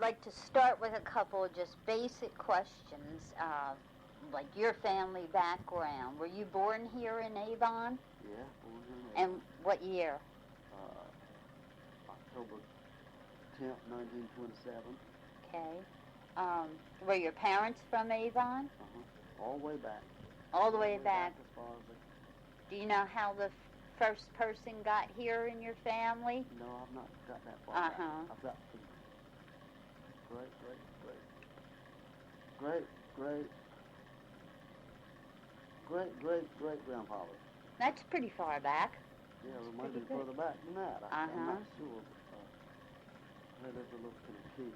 like to start with a couple of just basic questions, like your family background. Were you born here in Avon? Yeah, born here in Avon. And what year? October 10th, 1927. Okay. Were your parents from Avon? All the way back. All the way back. As far as Do you know how the first person got here in your family? No, I've not got that far back. I've got the great grandfather. That's pretty far back. Yeah, we might be further back than that. I'm not sure. There lived a little Kentucky.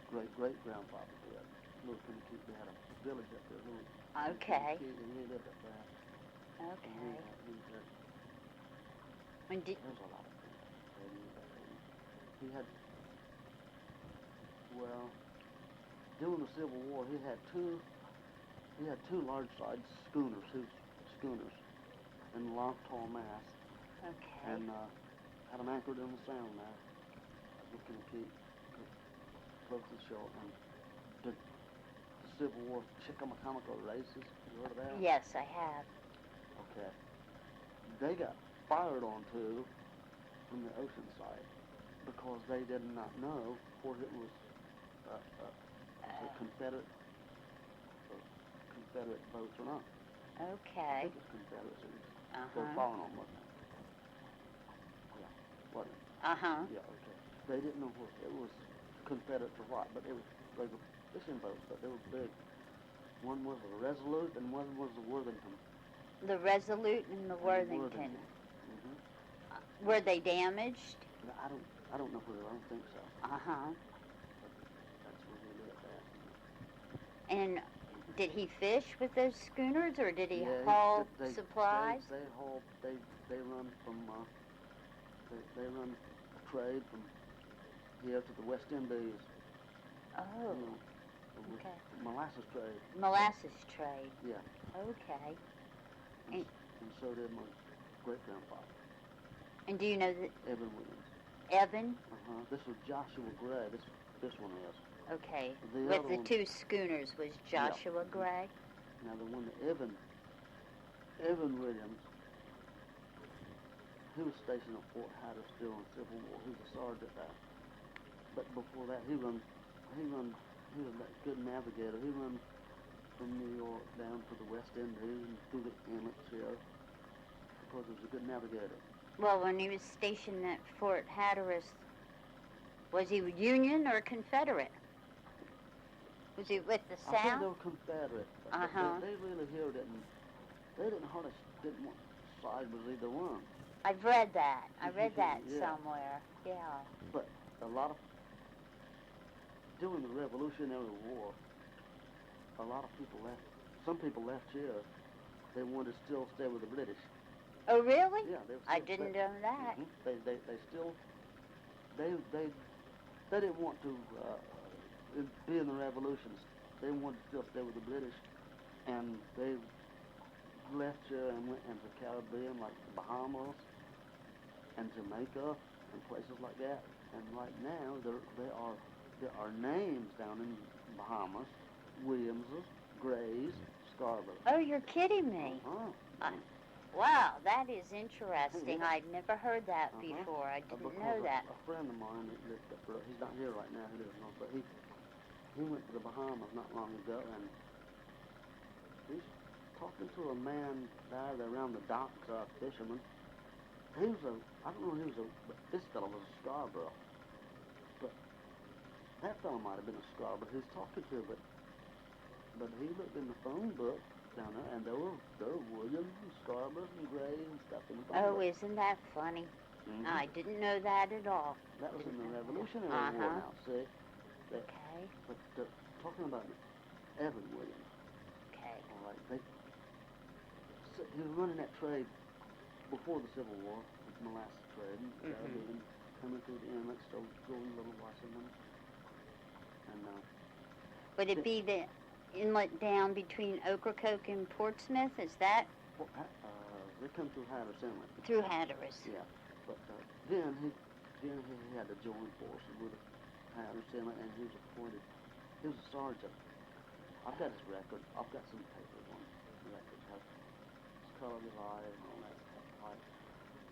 Great grandfather did. Little Kentucky. They had a village up there. Okay. And he lived up there. Okay. And there's a lot of things. He had, well, during the Civil War, he had two large-sized schooners, in long, tall masts. Okay. And had them anchored in the sound there, looking to keep close to shore. And the Civil War Chickamauga races, you heard of that? Yes, I have. Okay. They got fired onto from the ocean side because they did not know whether it was a Confederate boats or not. Okay. I think it's Confederacy. They're following on, wasn't it? Yeah, wasn't it? Yeah, okay. They didn't know what it was, Confederate or what, but they were fishing boats, but they were big. One was the Resolute and one was the Worthington. The Resolute and the Worthington. Were they damaged? I don't know whether, I don't think so. That's where they did that. And did he fish with those schooners, or did he haul supplies? They haul. They run from. They run trade from here to the West Indies. Oh. You know, Okay. Molasses trade. Molasses trade. Yeah. Okay. And so did my great grandfather. And do you know that Evan Williams? Evan? This was Joshua Gray. This one is. Okay. With the two schooners was Joshua Gray. Now the one that Evan Williams, he was stationed at Fort Hatteras during the Civil War. He was a sergeant there. But before that, he was a good navigator. He run from New York down to the West Indies and through the inlets here because he was a good navigator. Well, when he was stationed at Fort Hatteras, was he Union or Confederate? Was he with the South? I think they were Confederate. They really here didn't want side with either one. I've read that. I read that somewhere. Yeah. But a lot of, during the Revolutionary War, a lot of people left. Some people left here. They wanted to still stay with the British. Oh, really? Yeah, I didn't know that. They didn't want to be in the revolutions. They wanted to still stay with the British, and they left here and went into the Caribbean, like the Bahamas and Jamaica and places like that. And right now there are names down in Bahamas: Williamses, Grays, Scarborough. Oh, you're kidding me. Wow, that is interesting. I'd never heard that before. I didn't know that. A friend of mine that lived up there, he's not here right now, he doesn't know, but he went to the Bahamas not long ago, and he's talking to a man there around the docks, a fisherman. I don't know who he was, but this fellow was a Scarborough. But that fellow might have been a Scarborough he was talking to, but he looked in the phone book down there, and there were Williams and Scarboroughs and Grays and stuff in the phone book. Isn't that funny? I didn't know that at all. That was in the Revolutionary War now, see? Okay. But talking about Evan Williams. Okay. All right, he was running that trade before the Civil War, the molasses trade, and coming through the inlets, so going little Washington. And would it be the inlet down between Ocracoke and Portsmouth? Is that? They come through Hatteras Inlet. Through Hatteras. Yeah, but then he had to join forces with Hatteras Island, and he was appointed. He was a sergeant. I've got his record. I've got some papers on his record. His color of his eye and all that stuff.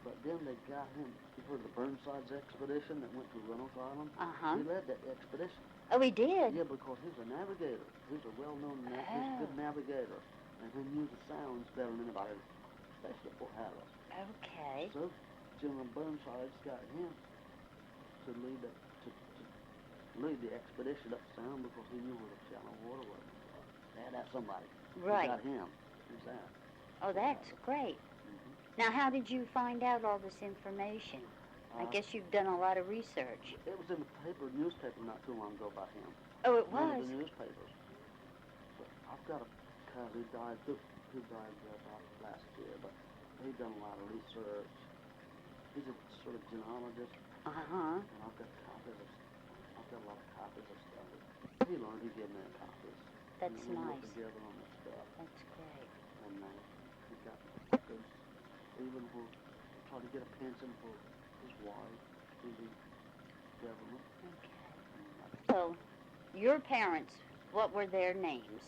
But then they got him. You heard of the Burnside's expedition that went to Reynolds Island? Uh-huh. He led that expedition. Oh, he did? Yeah, because he was a navigator. He was a well-known, he was a good navigator, and he knew the sounds better than anybody, especially Fort Hatteras. Okay. So General Burnside's got him to lead the expedition up sound because he knew where the shallow water was. They had to have somebody. Right. They got him. Who's that? Oh, that's great. Now, how did you find out all this information? I guess you've done a lot of research. It was in the newspaper not too long ago about him. Oh, it One was? of the newspapers. But I've got a cousin who died about last year, but he's done a lot of research. He's a sort of genealogist. Uh-huh. And I've got a lot of copies of stuff. He learned, he gave me the copies. That's and we nice. worked together on this stuff. That's great. And he got records, even for trying to get a pension for his wife through the government. Okay. So, your parents, what were their names?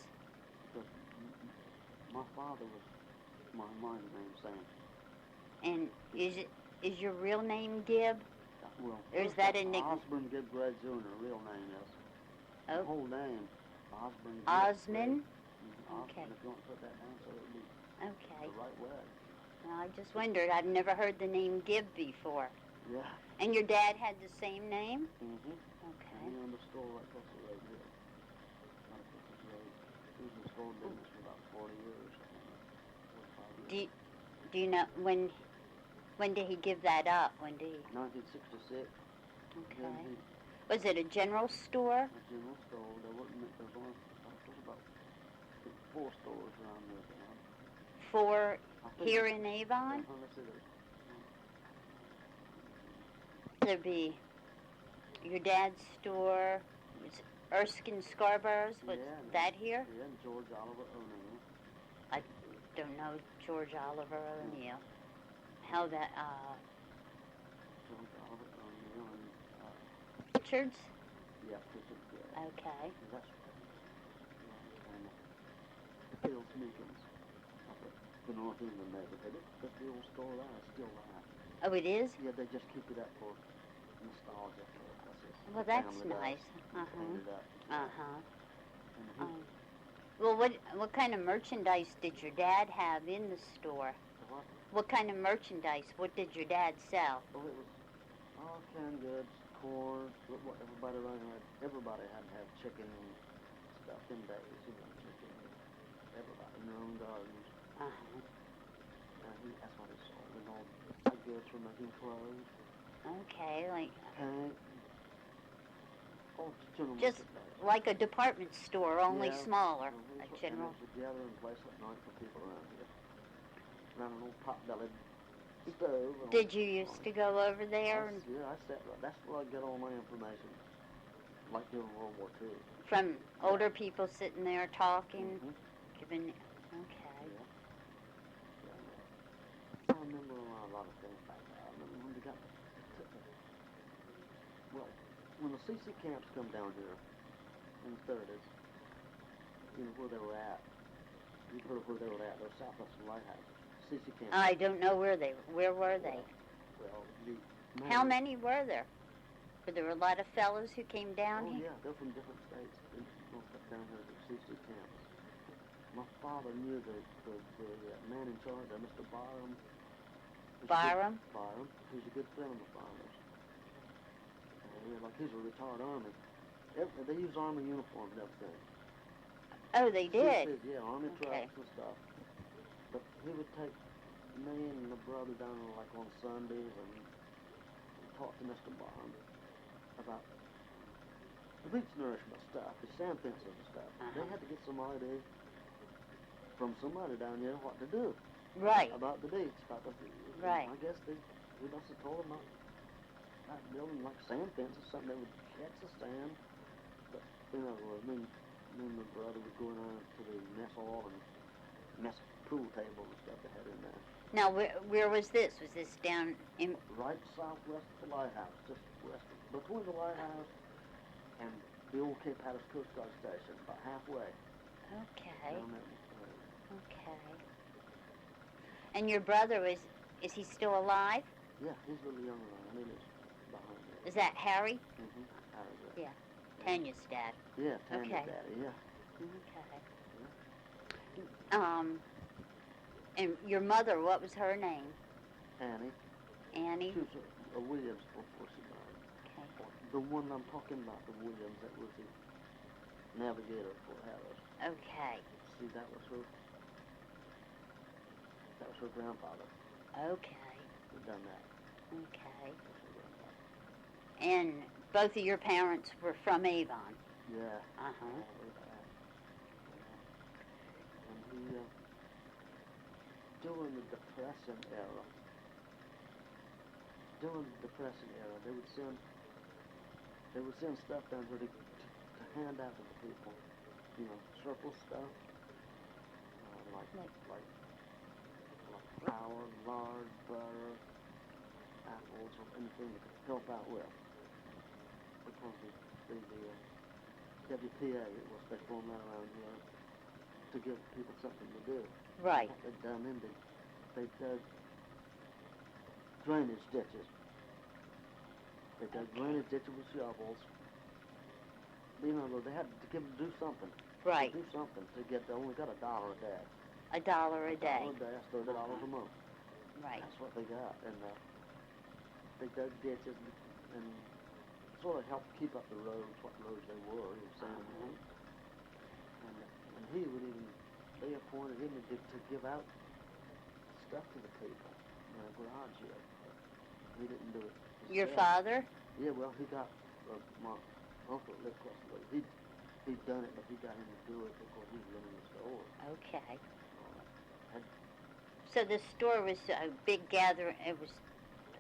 My father was my name Sam. And is your real name Gibb? Well, or is that a nickname? Osborne Gibb Gray Jr. Real name is. Oh. The whole name, Osborne Gibb Osmond? Gray. Okay. If you want to put that down so it would be Okay. the right way. Well, I just wondered. I've never heard the name Gibb before. Yeah. And your dad had the same name? Mm-hmm. Okay. He owned the store right across the road here. Right across the road. He was in the store business for about 40 years. 45 years. Do you know when did he give that up? When did he? 1966. Okay. Then he, Was it a general store? a general store. There was only about 4 stores around there. For I think here in Avon? let's see, There'd be your dad's store. Was Erskine Scarborough's? Was that here? Yeah, and George Oliver O'Neill. I don't know George Oliver O'Neill. How that, George Oliver O'Neill and, Richards? yeah, Richard, yeah. Okay. That's right. Yeah, and Bill Meekins. The North England neighborhood. That's the old store there. It's still there. Oh, it is? Yeah, they just keep it up for nostalgia. Well, that's family does. nice. They paint it up. Uh-huh. And Well, what kind of merchandise did your dad have in the store? what? What kind of merchandise? What did your dad sell? Oh, it was all canned goods, corn, what everybody around here, everybody had to have chicken and stuff in days, chicken, everybody in their own gardens. Uh-huh. And that's what he sold, and all the goods for making clothes, Okay, like paint, all general just merchandise. like a department store, only Yeah. smaller. And A it general. was a gathering place at night for people around here. Around an old pot-bellied stove. and Did all- you used to go over there and Yeah, I sat right. That's where I get all my information. Like during World War II. from older people sitting there talking, Mhm. giving? Okay. Yeah. I remember a lot of things back there. I remember when we got well, when the CC camps come down here in the 30s, you know where they were at. You've heard of where they were at. They're southwest of Lighthouse. CC camps. I don't know where were they? Well, the How many were there? Were there a lot of fellows who came down Oh here? yeah, they're from different states. They all got down here to CC camps. My father knew the man in charge, Mr. Byram. Byram? Byram. He's a good friend of my father's. Like he's a retired Army. They use Army uniforms and everything. Oh, they did? CC's, yeah, Army Okay. trucks and stuff. But he would take me and my brother down like on Sundays and talk to Mr. Byram about the beach nourishment stuff, the sand fences and stuff. They had to get some idea from somebody down there what to do Right. about the beach. Right. I guess we must have told them about building like sand fences, something that would catch the sand. But me and my brother would go in to the mess hall and mess pool table and stuff they had in there. Now, where was this? Was this down in? Right southwest of the lighthouse, just west between the lighthouse and the old Cape Hatteras Coast Guard Station, about halfway. Okay. Down that, Okay. And your brother is he still alive? yeah, he's a little younger than me. He lives behind me. Is that Harry? Mm-hmm. Yeah. Tanya's dad. Yeah, Tanya's Okay. daddy, yeah. Okay. And your mother, what was her name? Annie. Annie? She was a Williams before she died. Okay. The one I'm talking about, the Williams, that was the navigator for Hatteras. Okay. See, that was her grandfather. Okay. Who'd done that. Okay. And both of your parents were from Avon? Yeah. Uh-huh. And he, during the Depression era, they would send stuff down here to hand out to the people. You know, surplus stuff, like flour, lard, butter, apples, or anything to help out with. Because the WPA was they formed that around here to give people something to do. Right. What they'd done then, they dug drainage ditches. They dug drainage ditches with shovels. You know, they had to do something. Right. Do something to get. They only got $1 a day. $1 a day. $1 a day. That's $30 a month. Right. That's what they got, and they dug ditches and sort of helped keep up the roads, what roads they were. He was saying, and he would even. They appointed him to give out stuff to the people in a garage here. He didn't do it. Your himself. father? Yeah, well, he got my uncle lived across the road. He'd done it, but he got him to do it because he was running the store. Okay. So the store was a big gathering. It was,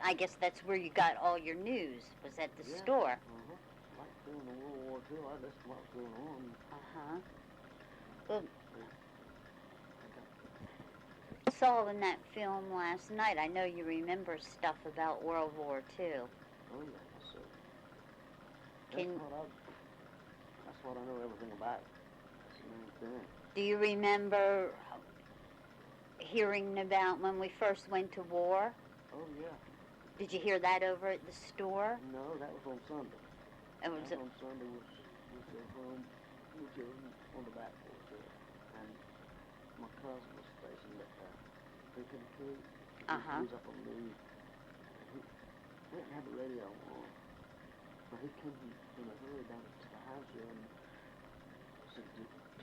I guess that's where you got all your news, was at the store. Like during the World War II, I listened to what was going on. Well, I saw in that film last night, I know you remember stuff about World War II. Oh, yeah, so Can, that's what I know everything about. That's the main thing. do you remember hearing about when we first went to war? Oh, yeah. Did you hear that over at the store? No, that was on Sunday. It was on Sunday was home, on the back porch here. And my cousin was stationed at Beacon Creek. He was up on leave. He didn't have the radio on. But he came in a hurry down to the house here and said,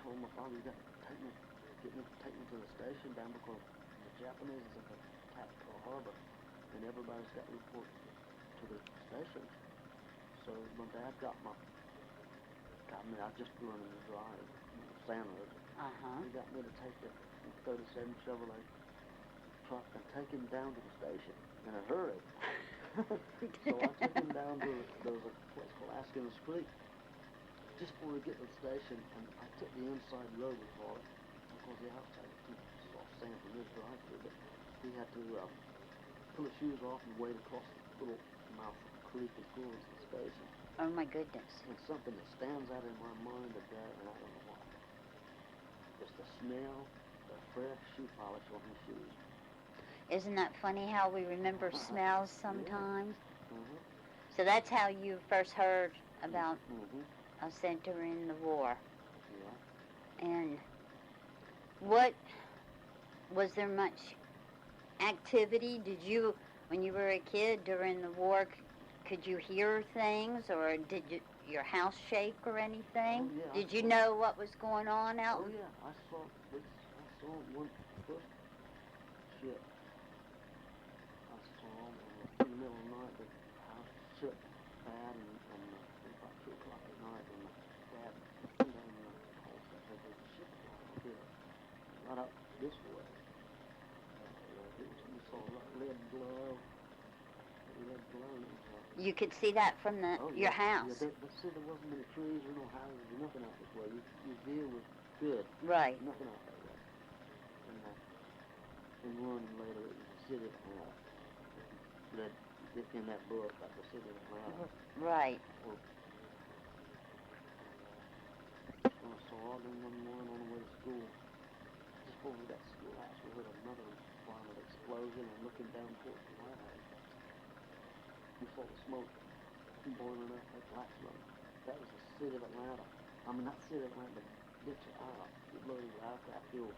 told my father, you got to take me to the station down because the Japanese is at the Tactical Harbor and everybody's got reports to the station. So my dad got me, I was just running the drive, Santa. He got me to take the 37 Chevrolet truck and take him down to the station in a hurry. So I took him down to, there was a place called Askin's Creek, just before we get to the station, and I took the inside road for it, because the outside was too soft sand for this drive through, but he had to pull his shoes off and wade across the little mouth of the creek and go into the station. Oh my goodness. It's something that stands out in my mind today, and I don't know why. Just the smell, the fresh shoe polish on his shoes. Isn't that funny how we remember smells sometimes? Yeah. So that's how you first heard about us entering the war. Yeah. And what, was there much activity? Did you, when you were a kid during the war, could you hear things, or did your house shake or anything? Oh, yeah, did you know what was going on out? Oh, yeah, I saw one first ship. I saw in the middle of the night, the house shook bad, and it was about 2 o'clock at night, and my dad came down the hall and said, there's a ship out here, right up this way. We saw red glow. You could see that from your house. Yeah, see, there wasn't many trees or no houses or nothing out this way. Your view was good. Right. Nothing out that way. And learning later it was the city of Atlanta. Read in that book about the city of Atlanta. Right. Well, 911 on the way to school. Just before that schoolhouse, we heard another violent explosion and looking down towards the lighthouse. We saw the smoke boiling up at Blacksburg. That was the city of Atlanta. I mean, not city of Atlanta, but ditch out. It blew out that fuel.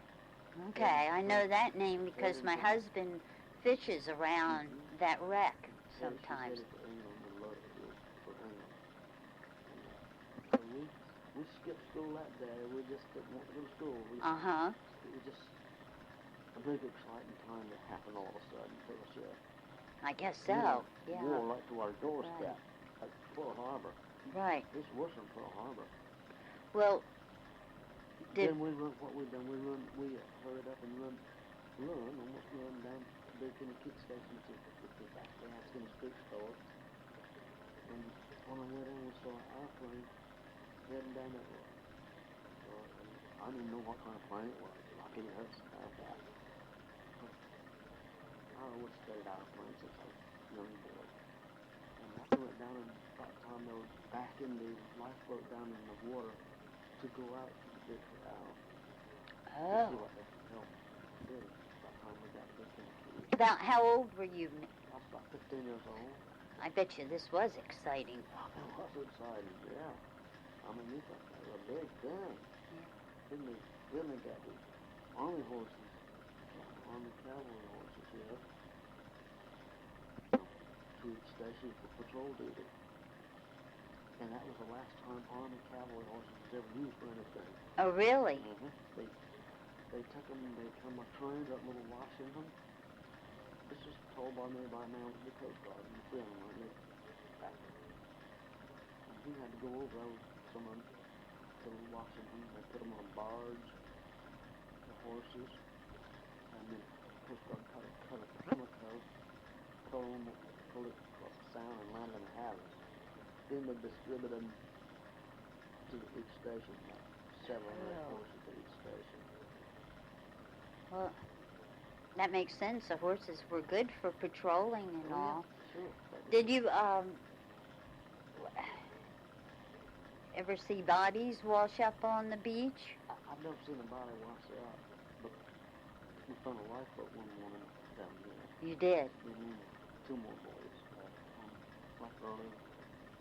Okay, I know that name because my husband fishes around that wreck sometimes. She said it for England, and loaded fuel for England. So we skipped school that day. We just didn't want to go to school. It was just a big exciting time that happened all of a sudden to us. I guess so. Yeah. War right to our doorstep, like Pearl Harbor. Right. It's worse than Pearl Harbor. Well, then we run what we done. We hurried up and almost run down to the Kick Station to get back to the Haskins Creek store. And on our way down, we saw an airplane heading down that road. And I didn't know what kind of plane it was. Like any other stuff. I always studied airplanes since I was a young boy. And I went down, and by the time they were back in the lifeboat down in the water to go out to the big canal. To see what the hell did by the time we got to the Key. About how old were you? I was about 15 years old. I bet you this was exciting. It was exciting, yeah. I mean, you thought that was a big thing. Yeah. Then they got the army horses, army cavalry horses here. To each station for patrol duty. And that was the last time army cavalry horses was ever used for anything. Oh, really? Mm-hmm. They took them, they come with trains up Little Washington. This was told by me by a man with the Coast Guard in the film when they back. And he had to go over someone to Little Washington. They put them on a barge, the horses, and then the Coast Guard cut a pimlico, pulled it across the sound and landed in the Hatteras. Then they distributed them to each station, like several horses to each station. Well, that makes sense. The horses were good for patrolling and all. Sure. Did you ever see bodies wash up on the beach? I've never seen a body wash up, but we found a lifeboat one morning down there. You did? Mm-hmm. Two more boys. Right early.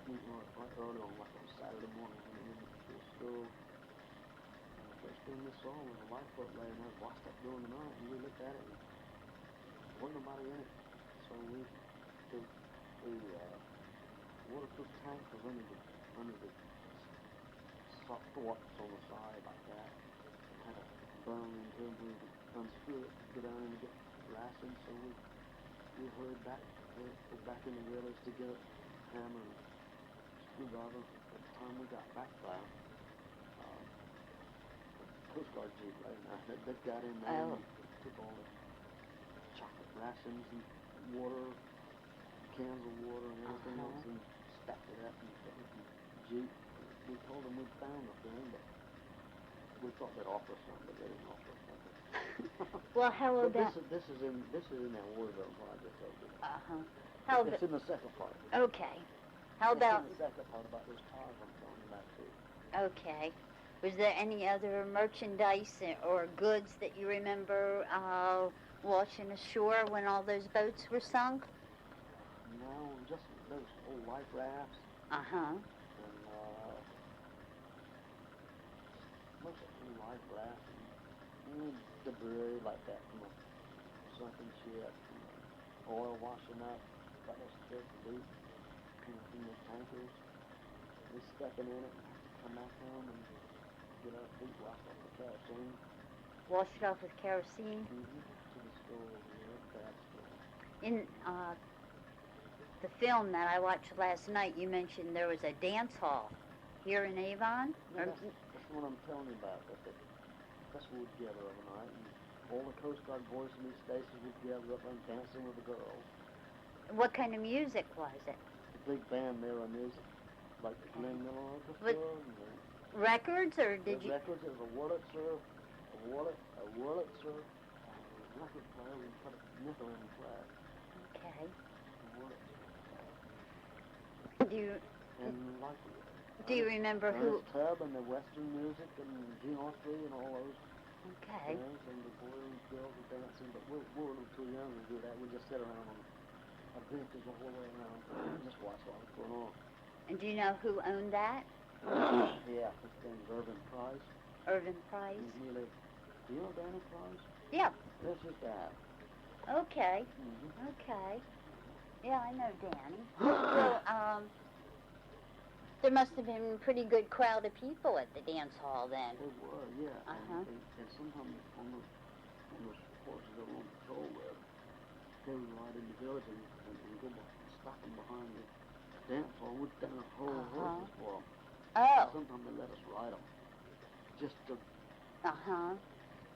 Right early on Saturday morning when we went to school. And the first thing we saw was a lifeboat laying there washed up during the night, and we looked at it and there wasn't nobody in it. So the waterproof tank was under the soft thwarts on the side like that. It had a burn into it. We unscrew it, go down and get rations. So we hurried back in the village to get a hammer and screwdriver. By the time we got back there, Coast Guard Jeep right now, they got in there and took all the chocolate rations and water, cans of water and everything else, and stacked it up and put it in the Jeep. We told them we'd found the thing, but we thought they'd offer us something, but they didn't offer us something. Well, how about... This is in that war zone what I just told you. It's in the second part. Okay. How about... It's in the second part about those cars I'm talking about too. Okay. Was there any other merchandise or goods that you remember washing ashore when all those boats were sunk? No, just those old life rafts. And mostly life rafts and debris like that from a sunken ship, oil washing up, got those thick loop from those tankers. We stepping in it and have to come back home and get our feet washed off with kerosene. Wash it off with kerosene? To the school, that's In the film that I watched last night, you mentioned there was a dance hall here in Avon? No, that's what I'm telling you about. That's what we'd gather every night. And all the Coast Guard boys in these stations would gather up and dancing with the girls. What kind of music was it? The big band there on music, like the Glenn Miller Orchestra. Records, or did you... Records, it was a Wurlitzer, a record player. We put a nickel in the flag. Okay. A Wurlitzer. Do you... And like Do you remember who? Ernest Tubb and the Western music and Gene Autry and all those Okay. things, and the boys and girls were dancing, but we're a little too young to do that. We just sit around on a benches the whole way around and just watch what was going on. And do you know who owned that? Yeah, his name's Irvin Price. Irvin Price? He lived, do you know Danny Price? Yeah. That's his dad. Okay. Mm-hmm. Okay. Yeah, I know Danny. So, there must have been a pretty good crowd of people at the dance hall then. They were, yeah. Uh-huh. And sometimes on those horses that were on patrol with, they would ride in the village and go stop them behind the dance hall. We'd stand a whole horses for them. Oh. Sometimes they let us ride them. Just to... Uh-huh.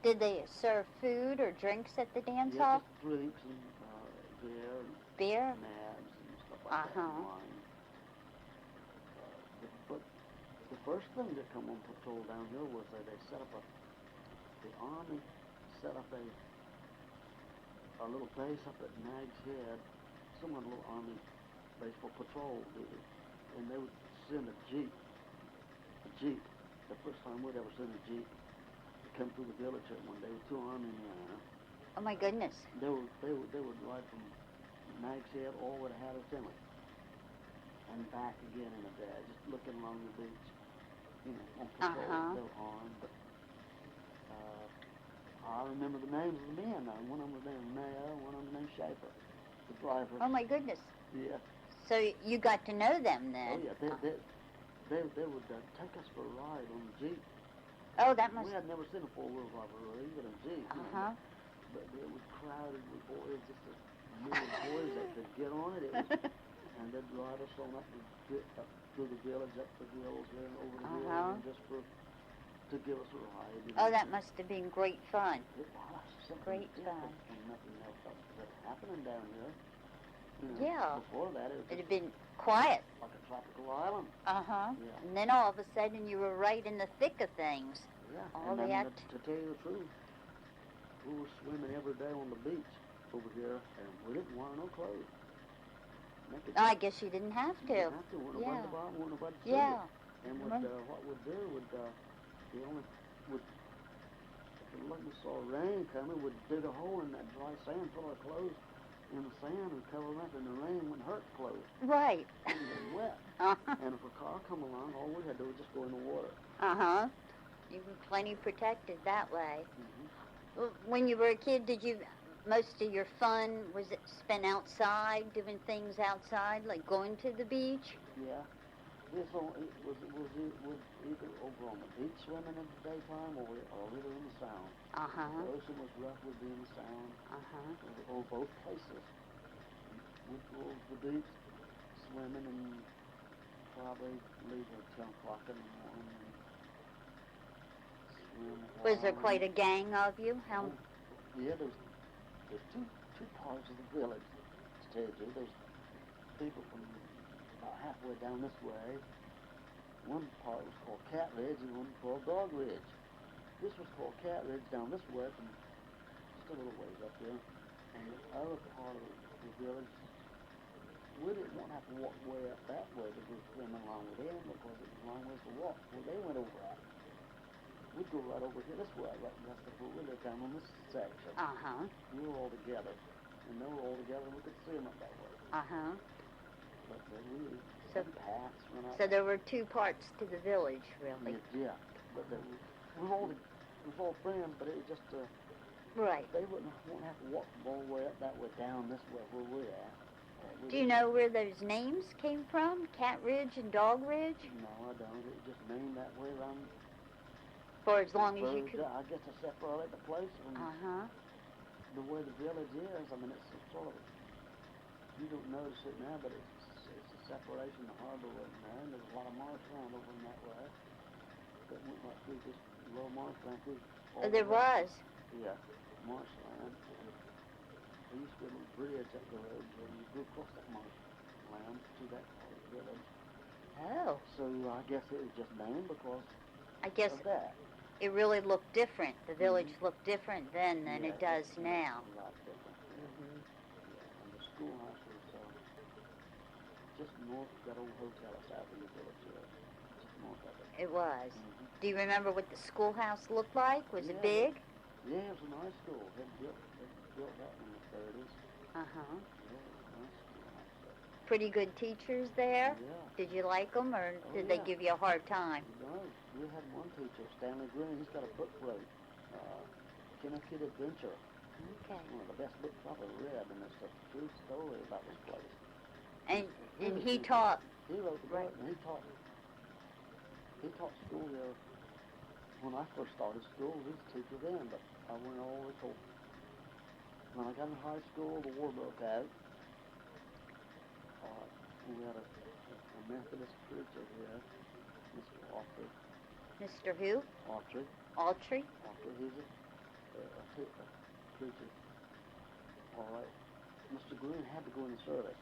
Did they serve food or drinks at the dance hall? Just drinks and beer and Beer? nads and stuff like that. And wine. But the first thing that come on patrol down here was they set up the Army set up a little base up at Nag's Head, somewhat a little Army base for patrol duty, and they would send a jeep. The first time we'd ever send a jeep to come through the village here one day with 2 Army men. Oh my goodness. They would ride from Nag's Head all the way to Hatteras Island and back again in a day, just looking along the beach, on patrol. They were armed, but I remember the names of the men now. One of them was named Mayo, one of them was named Schaefer, the driver. Oh my goodness. Yeah. So you got to know them then? Oh yeah, they would take us for a ride on the Jeep. Oh, that must... We had never seen a 4-wheel drive or even a Jeep. But it was crowded with boys, just a million boys that could get on it. And they'd ride us on up through the village, up the hills, and over the hills, and just to give us a ride. Oh, that must have been great fun. It was something Great fun. And nothing else was happening down here. Yeah. Before that, It'd have been quiet. Like a tropical island. Yeah. And And then all of a sudden you were right in the thick of things. Yeah. All and the to tell you the truth, we were swimming every day on the beach over here, and we didn't wear no clothes. I guess you didn't have to. You didn't have to. Weren't nobody at the bottom, weren't nobody to see Yeah. it. And what we'd do would, if we saw rain coming, we'd dig a hole in that dry sand, put our clothes in the sand and cover them up, and the rain wouldn't hurt the clothes. Right. It was wet. And if a car come along, all we had to do was just go in the water. You were plenty protected that way. Mm-hmm. When you were a kid, most of your fun, was it spent outside, doing things outside, like going to the beach? Yeah. It was either over on the beach swimming in the daytime or either in the sound. The ocean was rough, we'd be in the sound. Or both places. We'd go to the beach swimming and probably leave at 10 o'clock in the morning and swim. Was there quite a gang of you? How? Yeah, there's two parts of the village, to tell you the truth. There's people from about halfway down this way. One part was called Cat Ridge and one called Dog Ridge. This was called Cat Ridge down this way from just a little ways up there. And the other part of the village, we didn't want to have to walk way up that way to go swimming along with them because it was a long ways to walk. Well, they went over that. We'd go right over here this way, right next to where we lived down on this section. We were all together. And they were all together and we could see them up that way. But we had paths went up. So there were two parts to the village, really. Yeah. But we was all friends, but it was just right. They wouldn't want to have to walk all the way up that way down this way where we're at. Do you know where those names came from? Cat Ridge and Dog Ridge? No, I don't. It was just named that way around. For as long as you could. I guess to separate the place from the way the village is. I mean, it's sort of. You don't notice it now, but it's a separation. The harbor wasn't there, and there's a lot of marshland over in that way. That went right through this little marshland through. There was. Yeah, marshland. There used to be a little bridge up the road, and you go across that marshland to that part of the village. Oh. So I guess it was just named because of that. It really looked different. The village looked different then than it does now. A lot different. Yeah, and the schoolhouse was just north of that old hotel that's out in the village. It was. Mm-hmm. Do you remember what the schoolhouse looked like? Was it Yeah, big? Yeah, it was a nice school. They built that in the 30s. Uh-huh. Yeah, it was a nice school. Pretty good teachers there? Yeah. Did you like them, or Oh, did they yeah. give you a hard time? No, we had one teacher, Stanley Green. He's got a book wrote, Connecticut Adventure. Okay. It's one of the best books I've ever read, and it's a true story about this place. And Really he true. taught. He wrote the Right. book, and he taught school there. When I first started school, he was a teacher then, but I went all the way till when I got in high school, the war broke out. We had a Methodist preacher here, Mr. Autry. Mr. who? Autry. Autry? Autry. He's a preacher. All right. Mr. Green had to go in the service.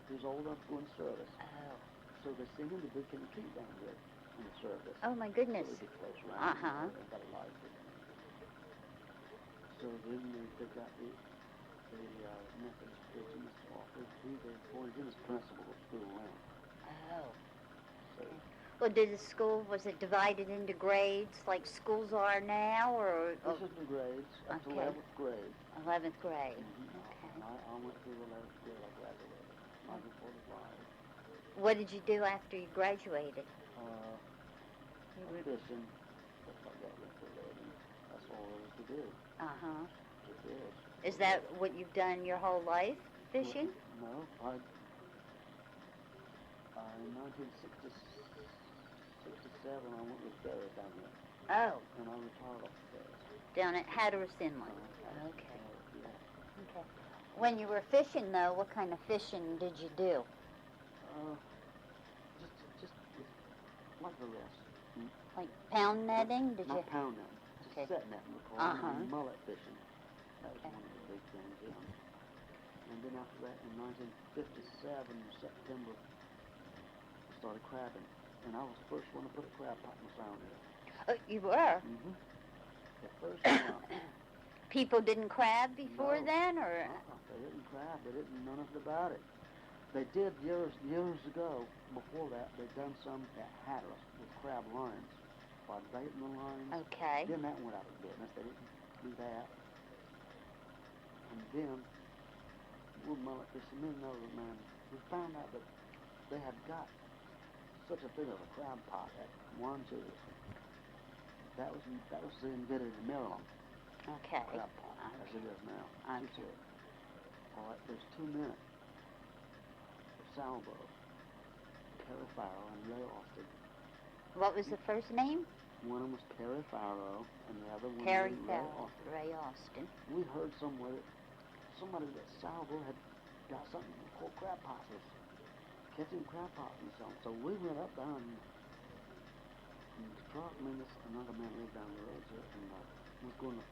He was old enough to go in service. Oh. So they sent him to Big Kenny Creek down here in the service. Oh, my goodness. So we get close around. Uh-huh. And got a life. So then they got the Methodist preacher, Mr. Autry. They appointed him as principal of school now. Oh. So, Well, was it divided into grades like schools are now, or? this is the grades, up to Okay. 11th grade. 11th grade. Mm-hmm. Okay. I went through the 11th grade. I graduated. 1945. What did you do after you graduated? Fishing, stuff like that with the lady. That's all there is to do. Uh-huh. It is. Is that what you've done your whole life, fishing? No, in 1967, I went with ferries down here, Oh, and I retired off the ferries. down at Hatteras Inland. Okay. Yeah. Okay. When you were fishing, though, what kind of fishing did you do? Just like the rest. Like pound netting? Did Not you? pound netting, just Okay. set netting, we call Uh-huh. it, and mullet fishing. That was Okay. one of the big things, yeah. And then after that, in 1957, September, I started crabbing. And I was the first one to put a crab pot in the sound here. Oh, you were. Mm-hmm. The first one. People didn't crab before No. then, or? They didn't crab. They didn't know nothing about it. They did years ago. Before that, they'd done some at Hatteras with crab lines, by baiting the lines. Okay. Then that went out of business. They didn't do that. And then, with mullet fishermen, man, we found out that they had got such a thing as a crab pot at one two. That was invented in Maryland. Okay. Crab pot, as it is now. Okay. She said, all right, there's 2 men. Salvo, Perry Farrow, and Ray Austin. What was the first name? One of them was Perry Farrow, and the other one Perry was Ray Farrell. Austin. Ray Austin. We heard somewhere that somebody that Salvo had got something called crab pots, was catching crab pots and so on. So we went up down in the truck, another man lived down the road here, and was going to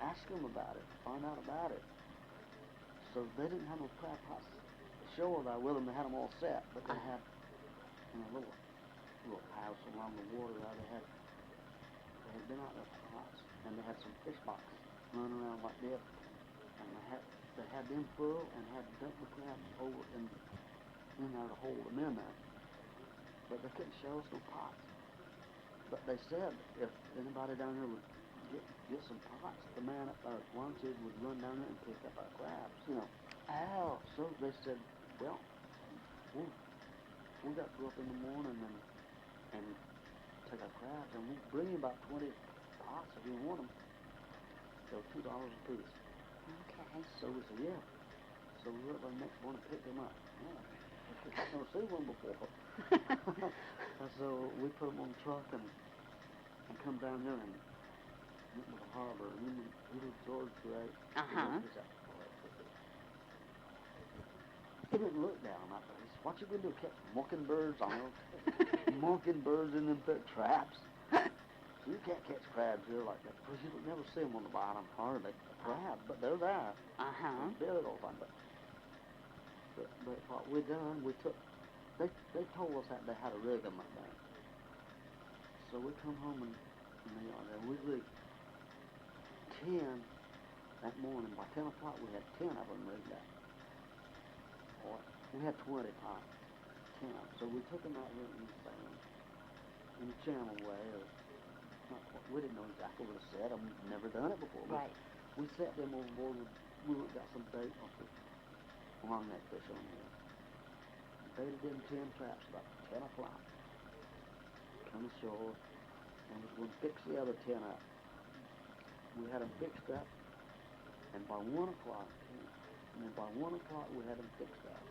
ask him about it, find out about it. So they didn't have no crab pots ashore there with them. They had them all set, but they had in a little house along the water there. They had been out there for pots, and they had some fish boxes running around like this, and they had them full and had dumped the crabs over in there to hold them in there. But they couldn't show us no pots. But they said if anybody down here would get some pots, the man up there at one side would run down there and pick up our crabs, you know. Oh. So they said, well, we got to go up in the morning and take our crabs, and we'll bring you about 20 pots if you want them. They're $2 a piece. Okay. So we said, yeah. So we went up the next morning and picked them up. Yeah. I've never seen one before. And so we put them on the truck and come down here and went to the harbor. And then we did George Gray. Uh-huh. He didn't look down on that place. What you gonna do? Catch mockingbirds on them? Mockingbirds in them traps? You can't catch crabs here like that because you never see them on the bottom hardly. Crabs, but they're there. Uh-huh. They're big old fun, but what we done, we took. They told us that they had to rig them like that. So we come home and we rigged 10 that morning. By 10 o'clock, we had 10 of them rigged up. We had 20 pots, 10. So we took them out here in the sand, in the channel way, or not quite, we didn't know exactly what to set. I've never done it before. Right. We set them overboard. We got some bait off the longneck fish on there. Baited in 10 traps about 10 o'clock. Come ashore, and was going to fix the other 10 up. We had them fixed up, and by 1 o'clock, we had them fixed up.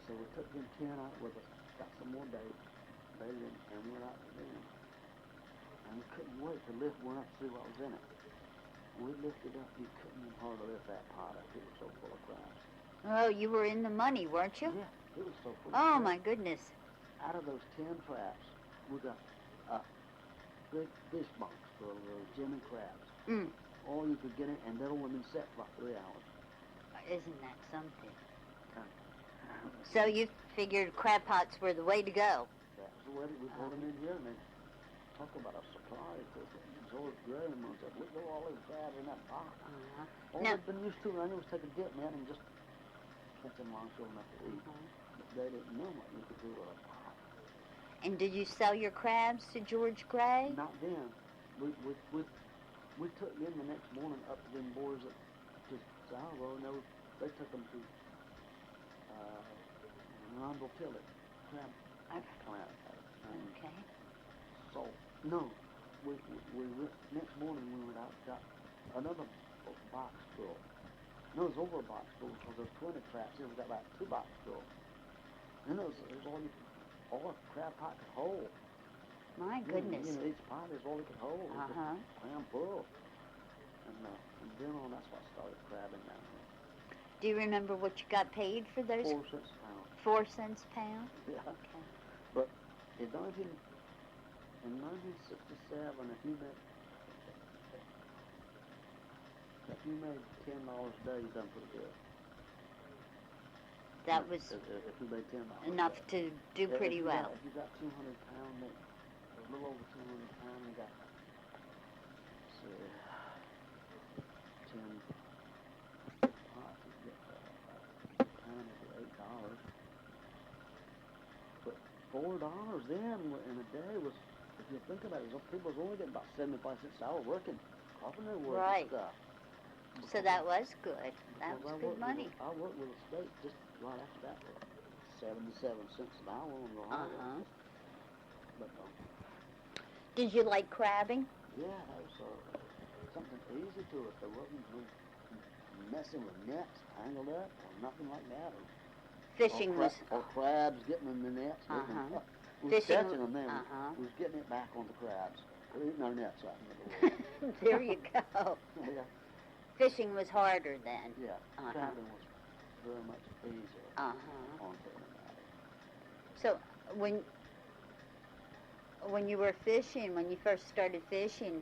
So we took them 10 out with us, got some more bait, baited in, and went out to them. And we couldn't wait to lift one up to see what was in it. We lifted up, you couldn't even hardly lift that pot up. It was so full of crabs. Oh, you were in the money, weren't you? Yeah, it was so full of Oh, crabs. my goodness. Out of those 10 traps, we got a big fish box full of those Jimmy crabs. Mm. All you could get in, and they'd only been set for about 3 hours. Isn't that something? Okay. So you figured crab pots were the way to go? That was the way that we brought them in here, and they talk about a surprise. George Gray and them said, look at all those crabs in that box. All Now, they'd been used to running was take a dip net and just catch them longshore enough to eat. But they didn't know what you could do with a pot. and did you sell your crabs to George Gray? Not then. We took them the next morning up to them boys at Salvo, and they took them to Ronville Tillett crab plant. Okay. So, no, next morning we went out and got another box full. No, it was over a box full because there was 20 traps. Here we got about 2 box full. And it was all a crab pot could hold. My goodness. You know, each pot is all it could hold. It was just cram full. And from then on, that's what started crabbing down here. Do you remember what you got paid for those? 4 cents a pound. 4 cents a pound? Yeah. Okay. But in 1967, if you made $10 a day, you done pretty good. That was if you made $10 enough to do pretty well. If you got 200 pound, a little over 200 pound, you got, say, 10 pots, you get a pound is $8. But $4 then in a day was, if you think about it, people was only getting about 75 cents an hour working carpenter work Right. and stuff. So that was good. That Because was good money. I worked with a state just right after that for 77 cents an hour on the highway. But Did you like crabbing? yeah, that was something easy to us. There wasn't no messing with nets tangled up or nothing like that. Fishing was... Or crabs getting in the nets. We was Fishing catching them then. We was getting it back on the crabs. We're eating our nets out in the middle. There you go. Yeah. Fishing was harder then. Yeah. Crabbing was very much easier on anybody. So when you were fishing, when you first started fishing,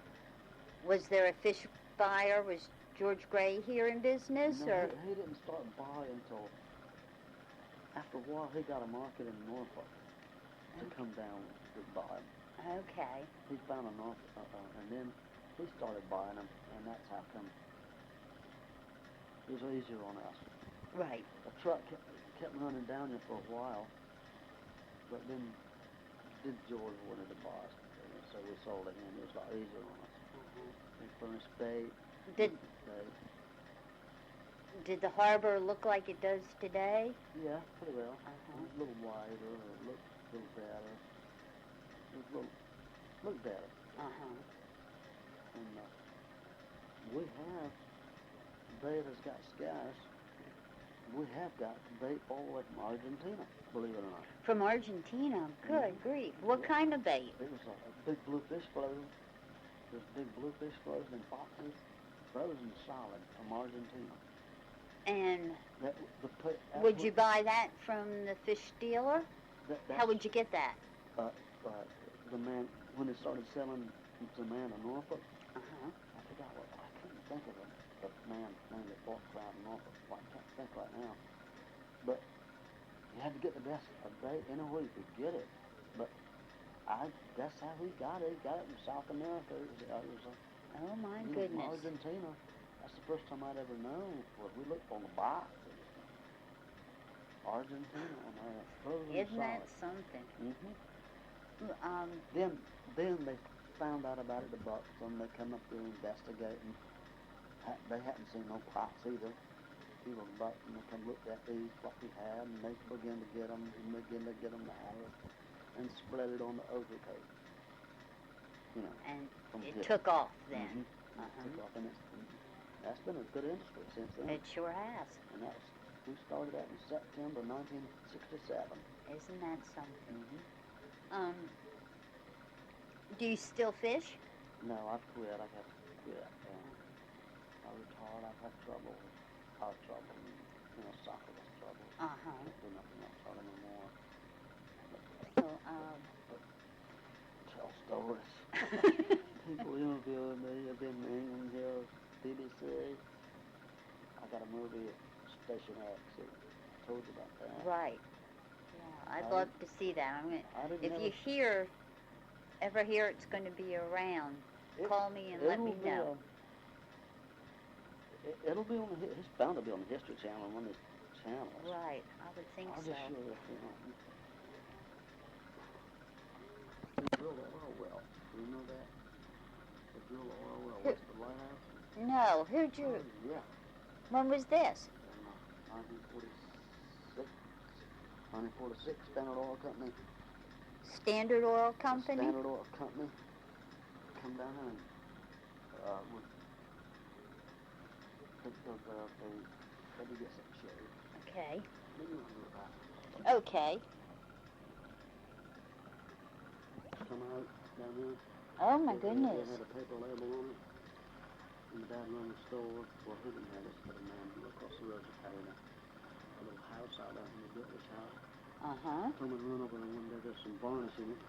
was there a fish buyer? Was George Gray here in business? No, or he didn't start buying until after a while. He got a market in Norfolk to come down to buy them. Okay. He found a Norfolk, and then he started buying them, and that's how come it was easier on us. Right. The truck kept running down there for a while, but then George wanted to buy us, so we sold it, and it was a lot easier on us. They furnished bait. Did the harbor look like it does today? Yeah, pretty well. It was a little wider, it looked a little better. It was looked better. And we have bait has got scarce. We have got bait all the way from Argentina, believe it or not. From Argentina? Good grief. What kind of bait? It was a big bluefish frozen. There's big bluefish frozen in boxes, frozen solid from Argentina. And Would you buy that from the fish dealer? How would you get that? The man, when they started selling the man in Norfolk, I forgot what, I couldn't think of the man name that bought crab in Norfolk. Well, I can't think right now. But you had to get the best of bait anywhere you could get it. But that's how he got it. He got it from South America. Oh my From goodness. Argentina. That's the first time I'd ever known. Well, we looked on the box. Argentina on there, frozen Isn't solid. that something? Then they found out about it, the bucks, and they come up there investigating. They hadn't seen no pots either. He was buck, and they come looked at these, what we had, and they began to get them, and began to get them to Hatteras, and spread it on the Ocracoke. You know, And from it here. took off then. Mm-hmm. Took off, and that's been a good industry since then. It sure has. And we started that in September 1967. Isn't that something? Mm-hmm. Do you still fish? No, I've quit. I have quit. I retired. I've had trouble with heart trouble, and, soccer was trouble. Uh-huh. Can't do nothing else hardly no more. So, Tell stories. People interviewing me. I've been in England here, BBC. I got a movie at Station X. I told you about that. right. Yeah, I'd love to see that. If you ever hear it's going to be around, call me and let me know. It'll be on it's bound to be on the History Channel, one of these channels. Right, I would think I'll so. just show you. They drilled the oil well. Do you know that? They drilled the oil well. What's the lighthouse? No, who'd you? Oh, yeah. When was this? In 1946. 1946, Standard Oil Company. Standard Oil Company? Standard Oil Company. Come down here and let me get some shade. Okay. What do you want to do about it? Okay. Come out down here. Oh my They goodness. had a paper label on it. And the dad run the store. Well, he didn't have this, but a man across the road was carrying a little house out there, and he built this house. Uh-huh. Told me to run over there one day. There's some varnish in it.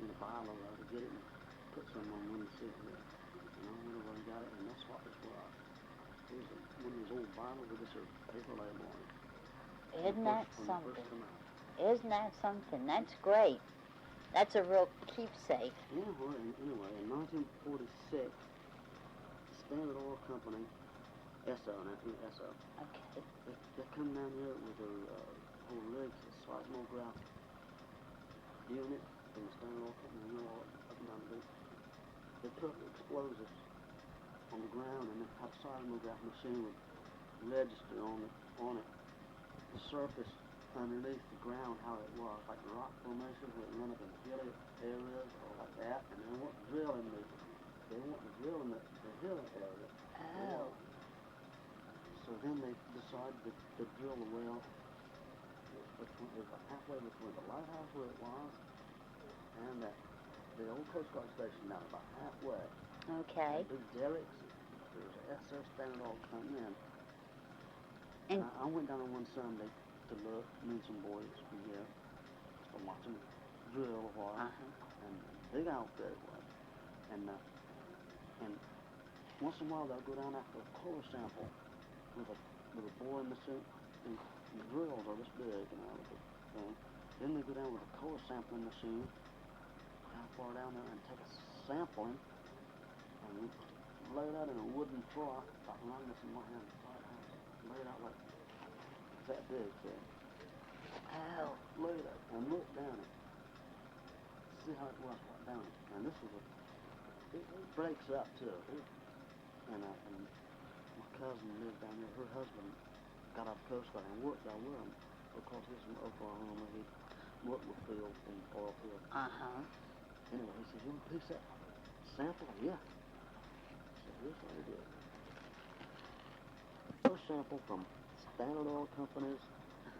In a bottle to get it and put some on one of the cigarettes. And I went over and got it, and that's what this was. It was one of those old bottles with this paper label on it. Isn't that something? Isn't that something? That's great. That's a real keepsake. Yeah, well, anyway, in 1946, Standard Oil Company, Esso, Okay. they come down here with their whole legs, a seismograph unit from the Standard Oil Company, up and down the beach. They put explosives on the ground, and they had a seismograph machine would register on it the surface underneath the ground, how it was, like the rock formation, where it run up in hilly areas or like that, and they weren't drilling the hilly area. Oh. So then they decided to drill the well. It was halfway between the lighthouse where it was and the old Coast Guard station down about halfway. Okay. Big derricks. There was an SS Standard Oil Company, and I went down on one Sunday to look, me and some boys from here, to watch them drill a while, and big outfit it was. And once in a while they'll go down after a core sample with a bore in the suit, and the drills are this big, Then they go down with a core sampling machine, how far down there, and take a sampling, and lay it out in a wooden trough, about long as in my hand, lay it out like that big, see? Oh. Lay it out and look down it. See how it was down it. And this was it breaks up too. And my cousin lived down there. Her husband got off the Coast Guard and worked out with him because he's from Oklahoma. He worked with fields and oil fields. Anyway, he says, "You want a piece of that sample?" Yeah. So here's what he did. First sample from Standard Oil Company's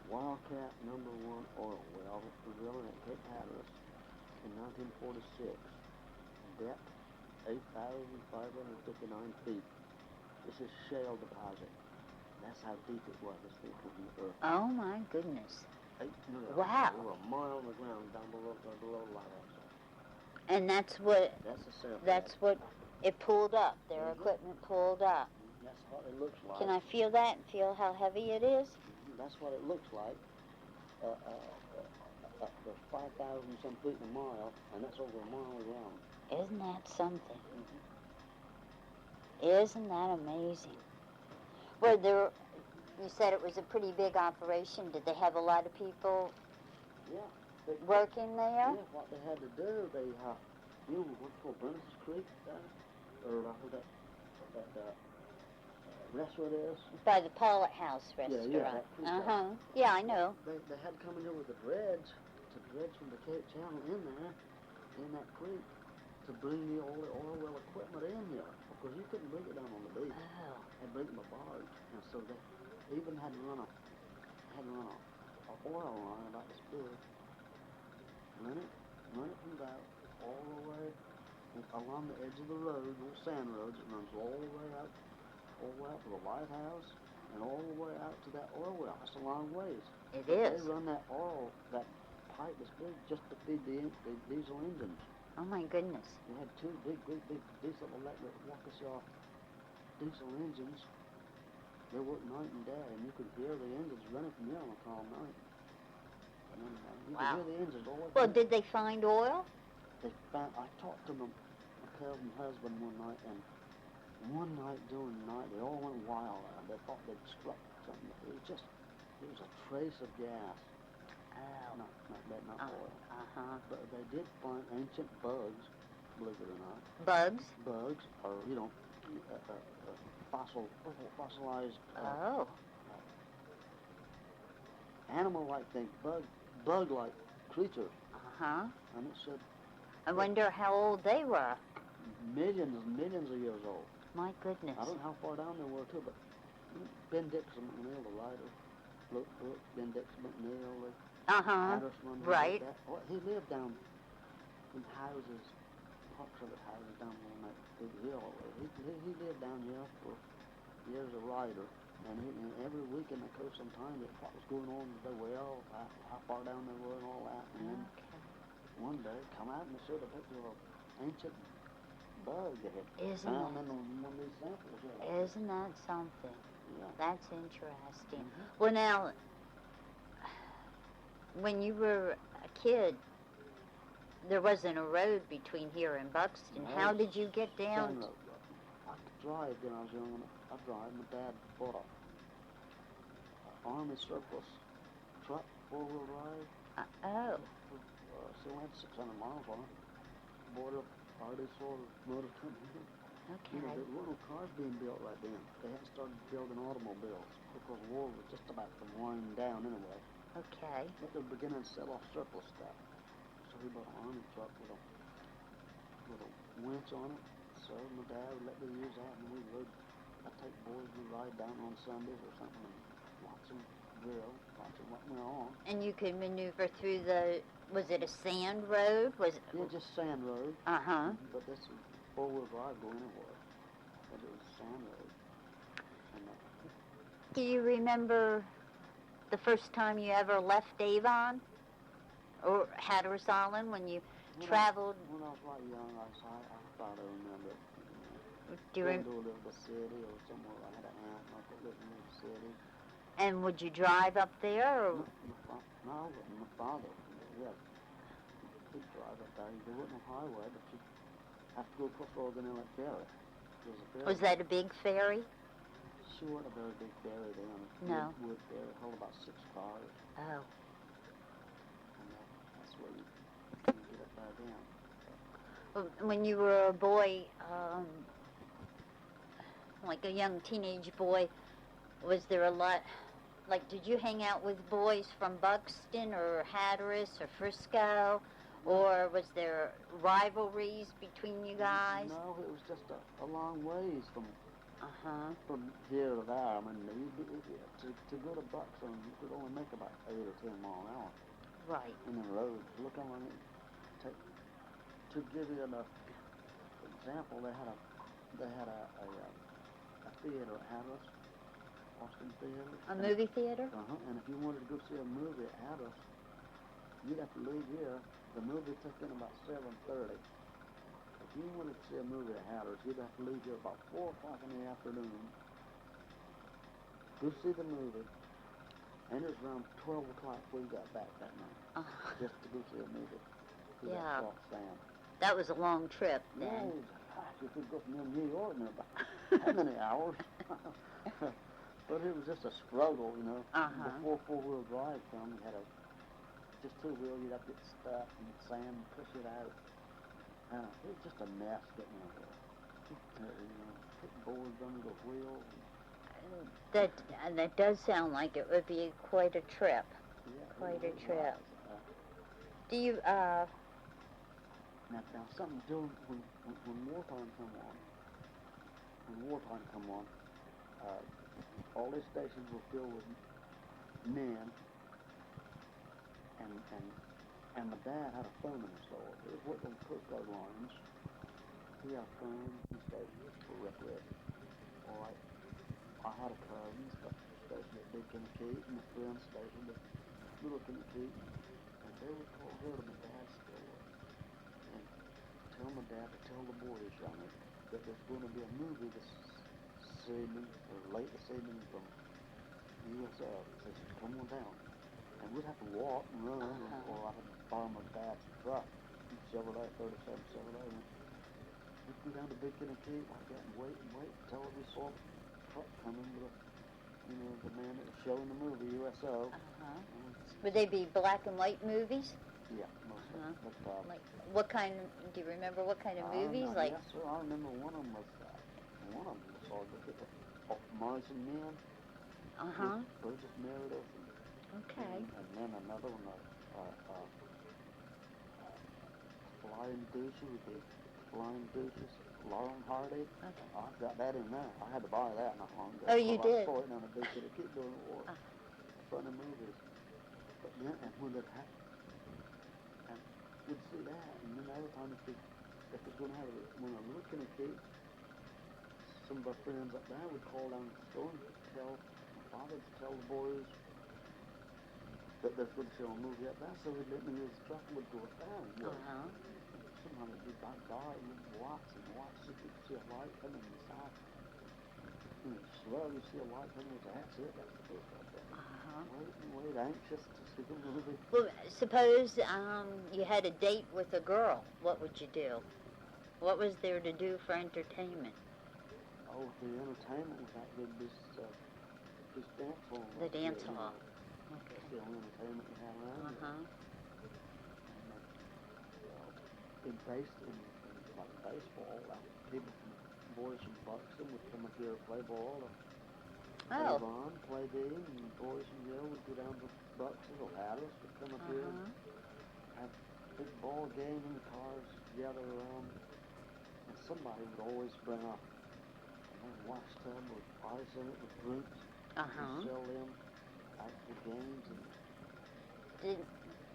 Wildcat #1 oil well for drilling at Cape Hatteras in 1946. Depth 8,559 feet. This is shale deposit. That's how deep it was. This thing was in the earth. Oh my goodness. Wow. Over a mile on the ground down below the lighthouse. And that's what That's what it pulled up. Their equipment pulled up. That's what it looks like. Can I feel that and feel how heavy it is? That's what it looks like. There's 5,000 some feet in a mile, and that's over a mile around. Isn't that something? Isn't that amazing? Well, you said it was a pretty big operation. Did they have a lot of people? Yeah. working there? Yeah, what they had to do, you know what's called Brennis's Creek, or that restaurant is? By the Pollitt House Yeah, restaurant. that creek. Uh-huh. Yeah, I know. They had to come in here with the dredge to dredge from the Cape Channel in there, in that creek, to bring all the oil well equipment in here, because you couldn't bring it down on the beach. Oh. They bring it by barge, and so they even had to run a oil line about this big, run it from that all the way along the edge of the road, little sand roads. It runs all the way out to the lighthouse, and all the way out to that oil well. That's a long ways. It But is. They run that pipe this big just to feed the diesel engines. Oh my goodness. They had two great big diesel electric Waukesha diesel engines. They worked night and day, and you could hear the engines running from here on a calm night. And then you could hear the engines all the way. Well, did they find oil? I talked to my cousin's husband one night, and one night during the night, they all went wild. They thought they'd struck something. It was a trace of gas. Oh. Not oil. Uh-huh. But they did find ancient bugs, believe it or not. Bugs? Bugs, or, fossilized animal-like thing, bug-like creature. Uh-huh. And it said I wonder how old they were. millions of years old. My goodness. I don't know how far down they were, too, but Ben Dixon McNeil, the writer, look, Ben Dixon McNeil, Hatteras Island, right. Well, he lived down in houses, parts of his houses down on that big hill. He lived down here for years, a writer, and every week in the coast sometime, what was going on with the well, how far down they were and all that. And then one day, come out and they showed a picture of an ancient bug that had found in one of these samples. Isn't that something? Yeah. That's interesting. Mm-hmm. Well, now, when you were a kid, there wasn't a road between here and Buxton. How did you get down? I could drive when I was young. I drive. My dad bought a Army surplus truck, 4-wheel drive. Still had 600 miles on it. Bought a Arkansas motor company. Okay. There weren't no cars being built right then. They hadn't started building automobiles because the war was just about to wind down anyway. Okay. But they were beginning to sell off surplus stuff. So he bought an Army truck with a winch on it. So my dad would let me use that, and I'd take boys and ride down on Sundays or something and watch them drill, watch them what went on. And you could maneuver through was it a sand road? Yeah, just sand road. Uh-huh. But this was 4-wheel drive going anywhere. But it was sand road. And, do you remember the first time you ever left Avon? Or Hatteras Island when you traveled? When I was right young, I thought I remember it. Do you Going to a little city or somewhere. I had an aunt and uncle living in the city. And would you drive up there? Or? No, my father. Yeah. He'd drive up there. There wasn't a highway, but you have to go across the Organella Ferry. There's a ferry. Was that a big ferry? She wasn't a very big ferry then. No. Wood ferry. It held about 6 cars. Oh. And that's where you get up there then. Well, when you were a boy, like a young teenage boy, was there a lot, like, did you hang out with boys from Buxton or Hatteras or Frisco? Or was there rivalries between you guys? No, it was just a long ways from here to there. I mean, to go to Buxton, you could only make about 8 or 10 miles an hour. Right. In the road. Look on it. To give you an example, they had a theater at Hatteras, Austin Theater. A movie theater? And if you wanted to go see a movie at Hatteras, you'd have to leave here. The movie took in about 7:30. If you wanted to see a movie at Hatteras, you'd have to leave here about 4 o'clock in the afternoon. Go see the movie. And it was around 12 o'clock we got back that night. Just to go see a movie. See that soft sand. That was a long trip then. No, gosh, you could go from New York in about how many hours? But it was just a struggle, you know. Before 4-wheel drive come, you had to just two wheels. You'd have to get stuck and sand and push it out. It was just a mess getting out there. Put boards under the wheels. That does sound like it would be quite a trip. Yeah, Quite a it trip. was. Do you, Now something doing when wartime come on, all these stations were filled with men, and my dad had a phone in the store. It was worked on Coast Guard lines. He had a phone. He stationed for recreation. All right. I had a cousin stationed at Big Kennekeek, and a friend stationed at Little Kennekeek, and they would call her to my dad's store and tell my dad to tell the boys on it that there's going to be a movie this evening, or late this evening from USF. Says, come on down. And we'd have to walk and run, or I had to borrow my dad's truck, Chevrolet, 37 Chevrolet. And we'd go down to Big Kennekeek like that and wait until we saw a truck coming with the man that was showing the movie, USO. Would they be black and white movies? Yeah, mostly. But, Like, what kind, do you remember what kind of movies? Like, yes, sir, I remember one of them was Mars and Men. Burgess Meredith. Okay. And then another one, Flying Deuces with the Flying Deuces, Lauren Hardy. Okay. I've got that in there. I had to buy that not long ago. Oh, you did? I saw it on a big kid to keep doing it. Funny movies. But then, and when it happened, and we'd see that, and then every time if it's going to have when I'm looking at Kate, some of our friends up there would call down to the store and tell my father to tell the boys that they're going to show a movie up there, so he'd let me use the truck and would go up there and look. Somehow it'd be dark, and we'd watch, so you could see a light coming in the side. And slow, you see a light coming, that's it, that's the first right there. Wait, anxious to see the movie. Well, suppose you had a date with a girl. What would you do? What was there to do for entertainment? Oh, the entertainment was that this dance hall. The dance hall. That's the only entertainment we had around. And based in like baseball, people from boys from Buxton would come up here and play ball. Avon, play D, and boys from here would go down to Buxton or Hatteras would come up here and have a big ball game in the cars, gather around, and somebody would always bring up a wash tub with ice in it with drinks and sell them after games. Did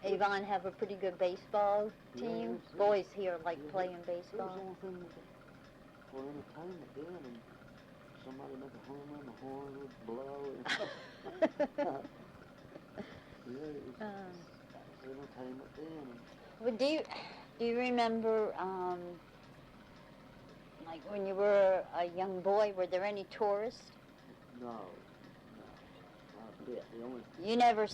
Avon have a pretty good baseball team? Yeah, Boys here like playing baseball. It was the only thing for entertainment then, and somebody make a home run, the horn would blow. It was entertainment then. Well, do you remember, like when you were a young boy, were there any tourists? No, not a bit. You never,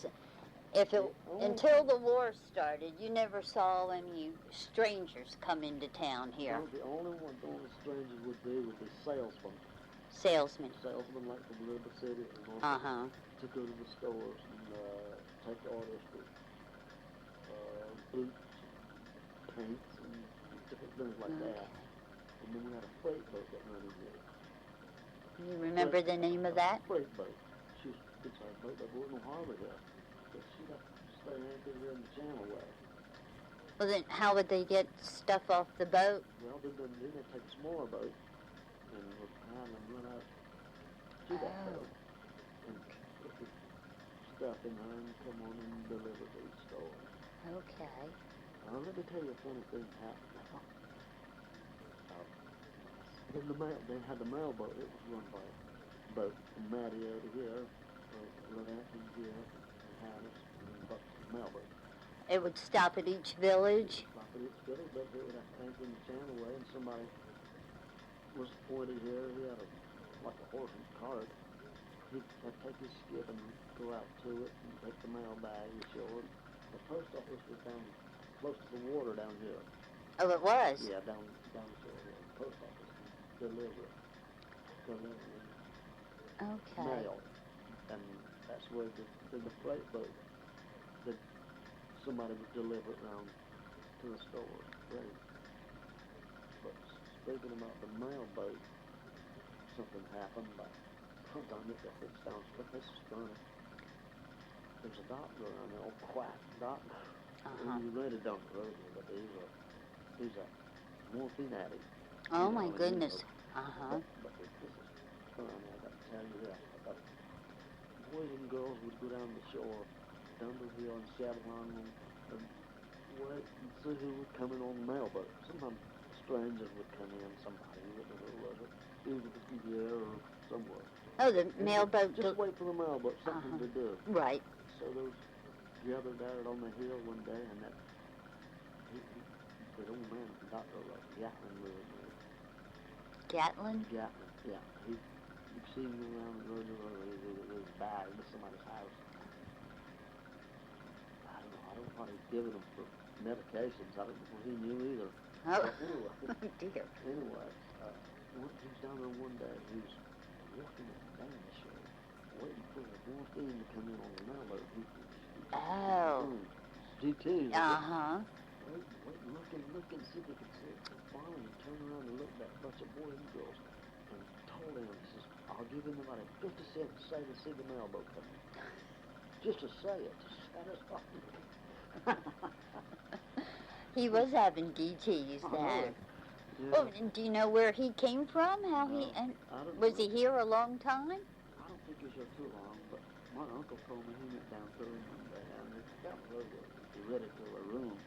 until the war started, you never saw any strangers come into town here. No, the only strangers would be salesmen. Salesmen. Salesmen like from Liberty City to go to the stores and take orders for boots, paints, and different things like that. And then we had a freight boat that ran in here. You remember the name of that? Freight boat. She was a big size boat that was in the harbor here. But she got to stay anchored here in the channel way. Well, then how would they get stuff off the boat? Well, then they take a smaller boat and would have them run out to that boat and put the stuff in there and come on and deliver to each store. Okay. Now, let me tell you a funny thing happened. In the mail, they had the mail boat. It was run by a boat from Matty over here, Lynette and here, and Hatteras, and Buxton mail boat. It would stop at each village? Stop at each village, but they would have to anchor in the channel way, and somebody was appointed here. He had like a horse and cart. He'd take his skip and go out to it and take the mail bag ashore. The post office was down close to the water down here. Oh, it was? Yeah, down the shore here. The post office deliver mail. And that's where the freight boat, the somebody would deliver it around to the store. Ready. But speaking about the mailboat, something happened. But I'm gonna get that thing down. But this is funny. There's a doctor around there, old quack doctor. He really don't know him, but he's a morphine addict. Oh my goodness. But this is funny. I got to tell you this. Boys and girls would go down the shore, down the hill and shout along and wait and see who was coming on the mailboat. Sometimes strangers would come in, somebody who wouldn't know who was it, either the year or somewhere. Oh, the mailboat. Just wait for the mailboat, something to do. Right. So those gathered out on the hill one day, and that old man, the doctor, Gatlin, really. Gatlin? Gatlin, yeah. You'd see him around the road, it was bad. It was somebody's house. I don't know what he's giving him for medications. I don't know if he knew either. Oh, Anyway, dear. Anyway, he was down there one day. He was walking up and down the shore, waiting for the morphine to come in on the mailboat. GT. Wait, looking, see if he could see it. Finally, he turned around and looked at that bunch of boys and girls and told them, he says, I'll give anybody 50 cents to say to see the mailboat coming. Just to say it, to satisfy me. He was having DTs then. Yeah. Oh, do you know where he came from? How No, he and I don't was know. he here a long time? I don't think he was here too long, but my uncle told me he went down through one day and they got he read it to a room.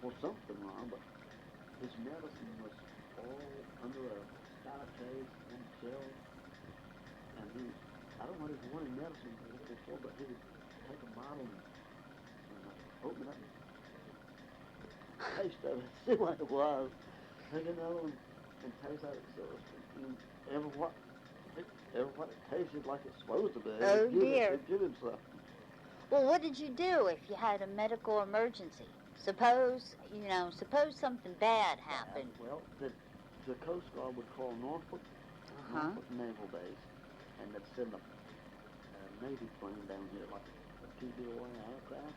Well, something wrong, but his medicine was all under a sky case on the shelf, and I don't know what he wanted medicine for, but he would take a bottle and open it up and taste of it, see what it was, take another one and taste of it, so ever what it tasted like it's supposed to be. Oh, dear. Give him something. Well, what did you do if you had a medical emergency? Suppose something bad happened. Well, the Coast Guard would call Norfolk Naval Base, and they'd send a Navy plane down here, like a PBOA aircraft,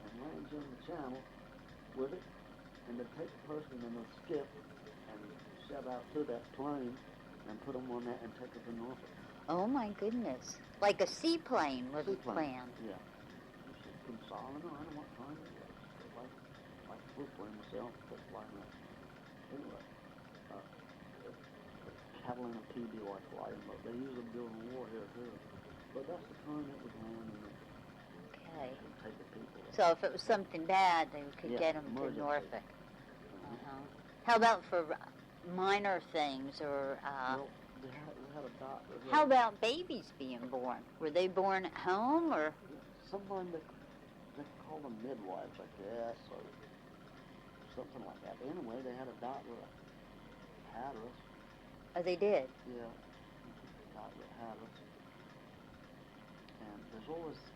and land you in the channel with it, and they'd take the person in a skiff and shove out to that plane and put them on that and take it to Norfolk. Oh my goodness! Like a seaplane was planned. Yeah. From Solomon, I don't know what time it was. Like Brooklyn myself, but flying up. Anyway, Catalina PBY flying, but they use them during the war here too. But that's the time it was landing. Okay. Take the people. So if it was something bad, they could get them to Norfolk. How about for minor things or? Well, we had a doctor. How about babies being born? Were they born at home or? Someone they call them midwives, I guess, or something like that. But anyway, they had a doctor at Hatteras. Oh, they did? Yeah, doctor at Hatteras. And there's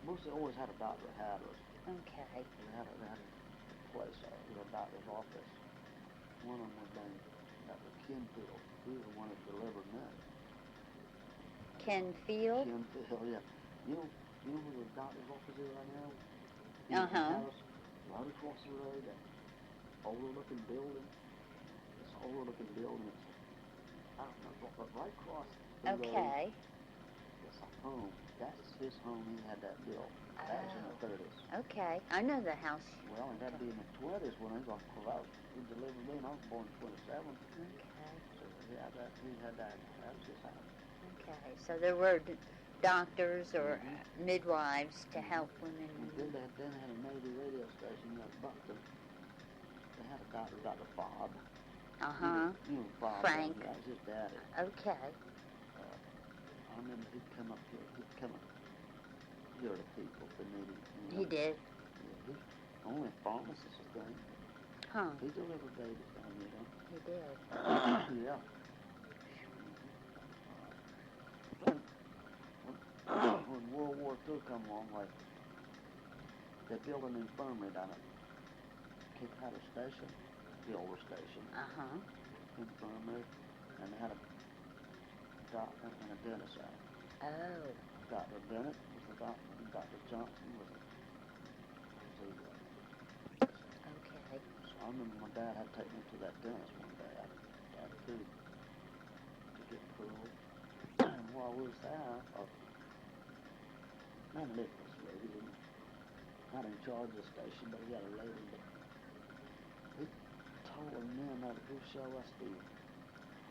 mostly always had a doctor at Hatteras. Okay. They had a place, a doctor's office. One of them was named Dr. Kenfield. He was the one that delivered me. Kenfield? Kenfield, yeah. You know where the doctor's office is right now? Right across the road, that overlooking building. This overlooking building. I don't know, but right across the road. Okay. It's a home. That's his home. He had that built. That was in the 30s. Okay. I know the house. Well, and that'd be in the 20s when he delivered me, and I was born in 27. Okay. So he had that. That was his house. Okay. So there were doctors or midwives to help women. And then they had a Navy radio station at Buckton. They had a doctor, Dr. Bob. You know Bob. Frank. That was his daddy. Okay. I remember he'd come up here. He'd come up here to people if they needed. He did? Yeah, he's only a pharmacist, I think. Huh. He delivered babies down there. He did. Yeah. When World War II come along, like, they built an infirmary down at Cape Hatteras Station, the older station. Infirmary, and they had a doctor and a dentist out. Oh. Dr. Bennett was the Dr. Johnson was a Okay. so I remember my dad had to take me to that dentist one day after food to get pulled. And while I was there, man lived this lady, not in charge of the station, but he had a lady that he told them then that to go show us the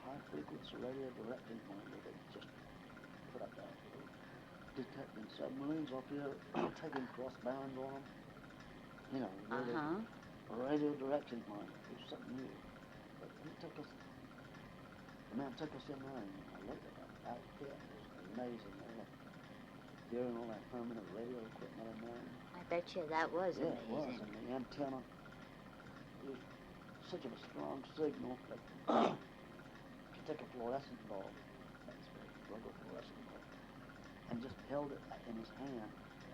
high frequency radio directing point that they just put up there. Detecting submarines off here, taking crossbounds on them. You know, a radio direction point. It was something new. But the man took us in there and I looked at that outfit. It was amazing. They had hearing all that humming of radio equipment in there. I bet you that was Yeah, amazing. it was. And the antenna, it was such a strong signal that you take a fluorescent bulb, that's a regular fluorescent bulb, and just held it in his hand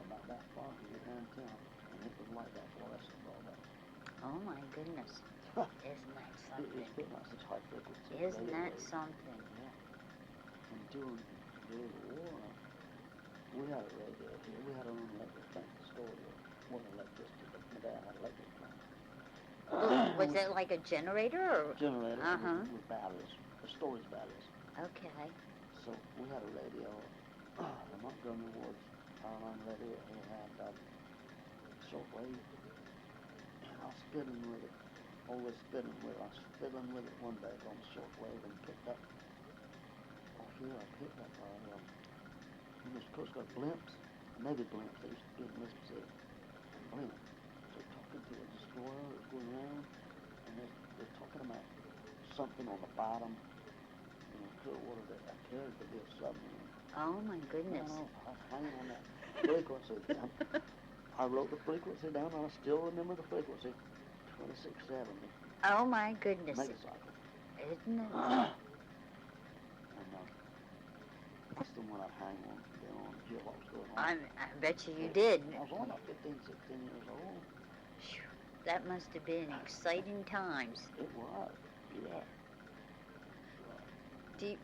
about that far from the antenna, and it would light that fluorescent bulb up. Oh my goodness. Isn't that something? It's putting out such high frequency. Isn't that something? Yeah. And during the war, we had a radio here. We had our own electric plant to store it. Wasn't electricity, but my dad had an electric plant. Was it like a generator or? Generator with batteries, the storage batteries. Okay. So we had a radio, the Montgomery Ward's power line radio. It had shortwave. And I was fiddling with it. Always fiddling with it. I was fiddling with it one day on the shortwave and picked up. Off here I picked up this Coast Guard blimps, Navy blimps. They used to be in Mississippi. Blimp. So talking to a destroyer that's going around, and they're talking about something on the bottom. You know, clear water that appeared to be a submarine. Oh my goodness. No, I was hanging on that frequency. I wrote the frequency down, and I still remember the frequency. 2670. Oh my goodness. Megacycle. Isn't it? And that's the one I'd hang on, hear what was going on. I bet you did. I was only about 15, 16 years old. Phew, that must have been exciting times. It was, yeah.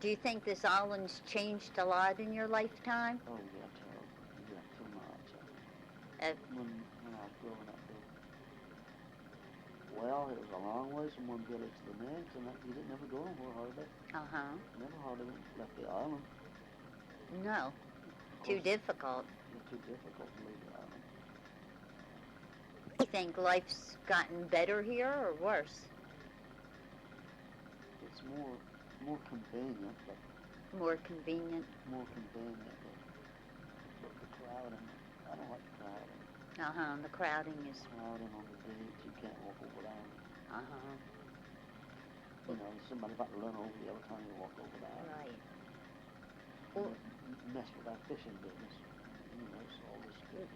Do you think this island's changed a lot in your lifetime? Oh, yeah, terrible. Yeah, too much. When I was growing up there. Well, it was a long ways from one village to the next, and you didn't ever go anywhere hardly. Never hardly left the island. No. Too difficult. It's too difficult to leave the island. You think life's gotten better here or worse? It's more convenient, but More convenient? more convenient. But the crowding, I don't like the crowding. The crowding is... Crowding on the beach, you can't walk over there. You know, somebody about to run over you every time you walk over there. Right. Well, mess with our fishing business. You know, it's all this good.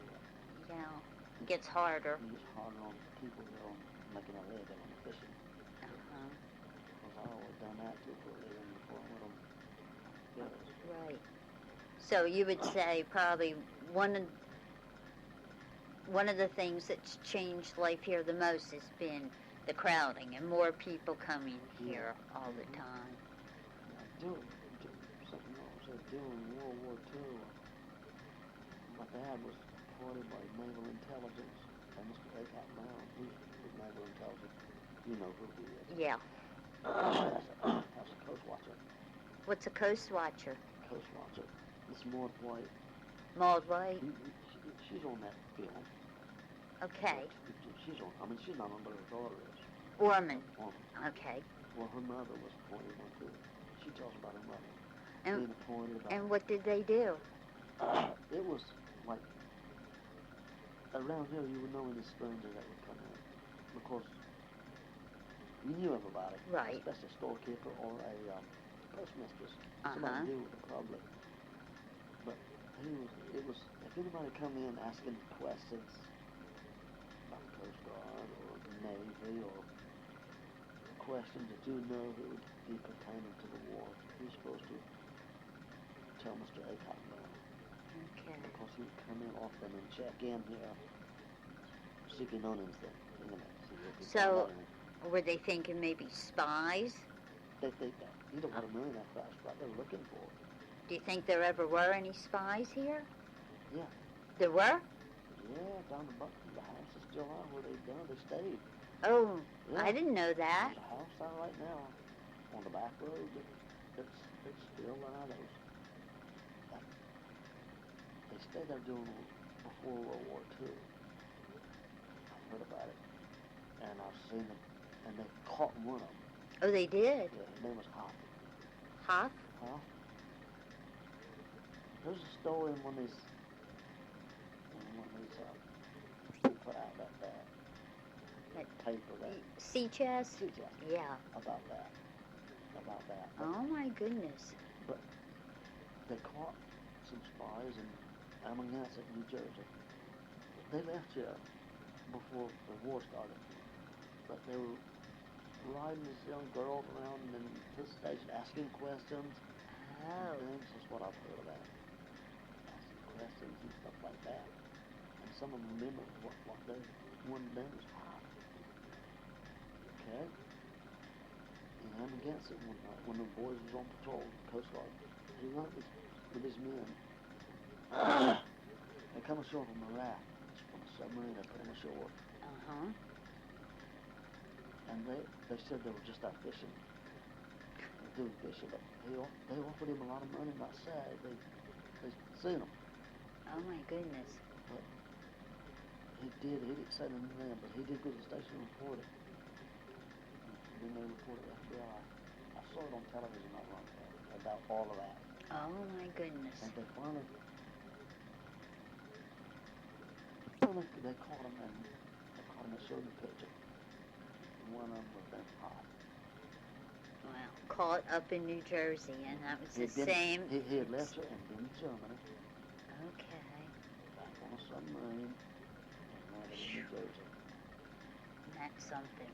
Yeah. It gets harder. It gets harder on people that are making a living on the fishing. Because I always done that too for a living before I went on business. Right. So you would say probably one of the things that's changed life here the most has been the crowding and more people coming here all the time. Something else. During World War II, my dad was appointed by Naval Intelligence by Mr. Acock Brown. He's with Naval Intelligence. You know who he is. Yeah. That's a coast watcher. What's a coast watcher? Coast watcher. It's Maud White. Maud White? She's on that film. Okay. She's not on, but her daughter is. Orman. Okay. Well, her mother was appointed one too. She tells about her mother being appointed. And what did they do? It was like, around here you would know any stranger that would come in. Because you knew everybody. Right. Especially a storekeeper or a postmistress. Somebody to do with the public. But it was, if anybody come in asking questions about the Coast Guard or the Navy or questions that you know that would be pertaining to the war, you're supposed to tell Mr. Acock now. Okay. Because he would come in often and check in here, seeking on anything. So, were they thinking maybe spies? They think that. You don't want to know that. That's what they're looking for. Do you think there ever were any spies here? Yeah. There were? Yeah, down the house is still out where they stayed. Oh, Yeah. I didn't know that. There's a house out right now on the back road that's still there. They stayed there before World War II. I've heard about it. And I've seen them, and they caught one of them. Oh, they did? Yeah, his name was Hoff. Hoff? Hoff? There's a story in one of these put out that paper that Sea chest? sea chest. Yeah. About that. Oh my goodness. But they caught some spies in Amagansett, New Jersey. They left here before the war started. But they were riding this young girl around in this station asking questions. Oh. And things. That's what I've heard about. Asking questions and stuff like that. And some of them remember what they one of them was hot. Okay? And Amagansett one night when the boys was on patrol, Coast Guard, he went with his men. They come ashore from a raft, from a submarine. They put them ashore. Uh-huh. And they said they were just out fishing. Doing fishing, but they offered him a lot of money, not sad. They seen him. Oh my goodness. But he didn't say anything to them, but he did go to the station and report it. And then they reported FBI. I saw it on television not long ago about all of that. Oh my goodness. And they finally they caught him and showed him the picture. One of them was that hot. Wow. Caught up in New Jersey, and that was the same. He had left it and been in Germany. Okay. Back on a submarine and landed in New Jersey. That's something.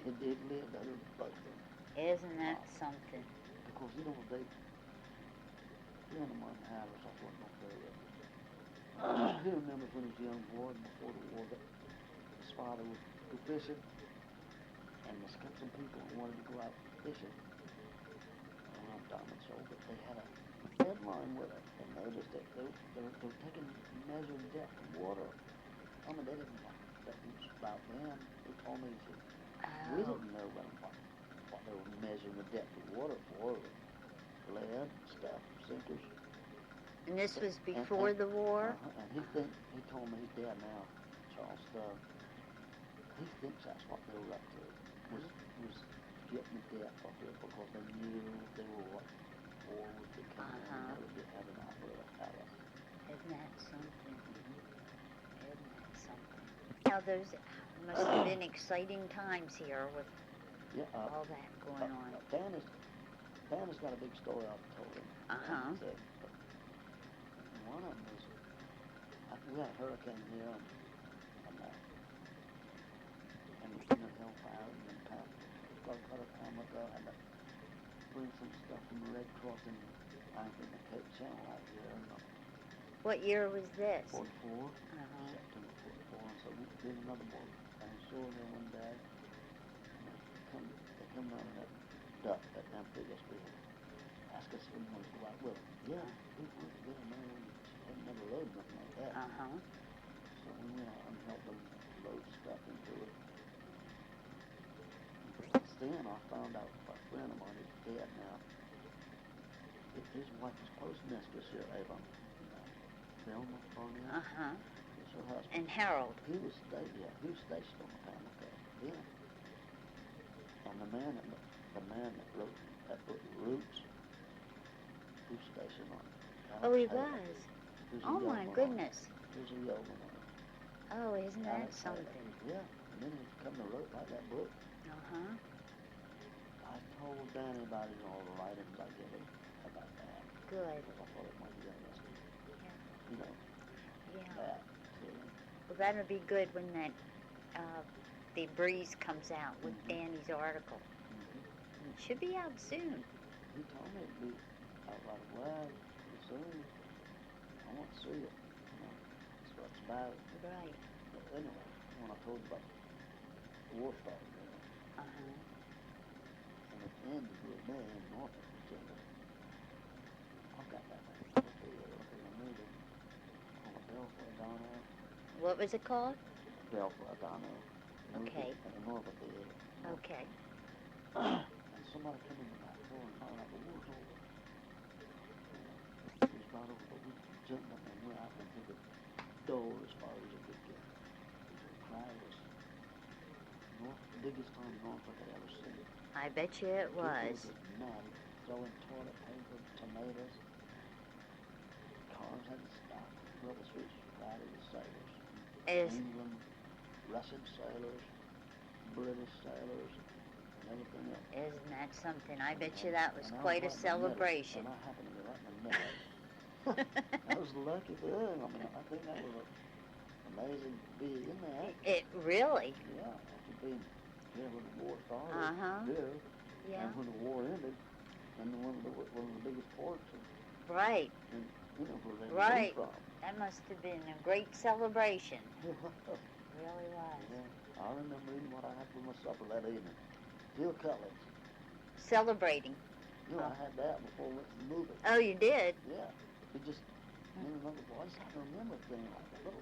He did live under the boat. Isn't that something? Because you know they friend of mine, Hatteras, I wasn't up there with. He remembers when he was a young boy before the war that his father would go fishing, and there's some people who wanted to go out fishing around Diamond Shoal, but they had a deadline with it, and noticed that they were taking measuring depth of water. I mean, they didn't know that it was about them. They told me, we didn't know what they were measuring the depth of water for, lead, stuff, sinkers. And this was before the war? And he told me, his dad now, Charles Stubb, he thinks that's what they were up to, was getting the depth of it because they knew they were what war would be coming and they would be having an opera out of. Isn't that something? Isn't that something? Now those must have been exciting times here with all that going on. Danny's got a big story I've told him. Said, one of them was, we had a hurricane here, and Lieutenant Hellfire and then Pat got a time ago, had to bring some stuff from the Red Cross and anchored in the Cape Channel out here. What year was this? 44, September 44, and so we did another boat on shore there one day. And they come down in that duck, that amphibious vehicle. Ask us if we want to go out with them. Yeah, we wanted to get them there. They'd never loaded nothing like that. So we went out and helped them load stuff into it. Then I found out a friend of mine is dead now. His wife was postmistress here at Avon. Velma Barnett. It's her husband. And Harold. He was stationed on the Panama Coast then. And the man that wrote Roots, he was stationed on it. Oh, he was. Oh my goodness. He was a yeoman on it. Oh, isn't that something? Yeah. And then he come to wrote like that book. I told Danny about it and all the writings I did about that. Good. Because I thought it might be interesting. Yeah. You know. Yeah. That too. Well, that'll be good when that the breeze comes out with Danny's article. It should be out soon. He told me it'd be out right away, pretty soon. I want to see it. You know, that's what it's about. Right. But anyway, when I told you about the war started, and it ended with me in Norfolk, Virginia, I got that thing. Look at the movie. On the Belfort down there. What was it called? Belfort down there. Okay. At the north of the area. Okay. And somebody came in the back door and found out the war's over. It was about over, but we jumped up and went out into the door as far as it could get. The crowd was the biggest time Norfolk had ever seen. I bet you it was. People were mad, throwing toilet paper, tomatoes. Cars had to stop. Well, the streets were crowded with sailors. England, Russian sailors, British sailors, and everything else. Isn't that something? I bet you that was quite a celebration. And I happened to be right in the middle. That was a lucky thing. I mean, I think that was amazing to be in that. It really? Yeah, after being here when the war started. Here, yeah. and when the war ended, and one of the biggest ports. Right. And, you know, where they right. came from. That must have been a great celebration. Yeah. Really was. Yeah. I remember eating what I had for my supper that evening. Steel cutlets. Celebrating. You know, I had that before we went to the movie. Oh, you did? Yeah. It just, I remember, well, I just have to remember things like that little.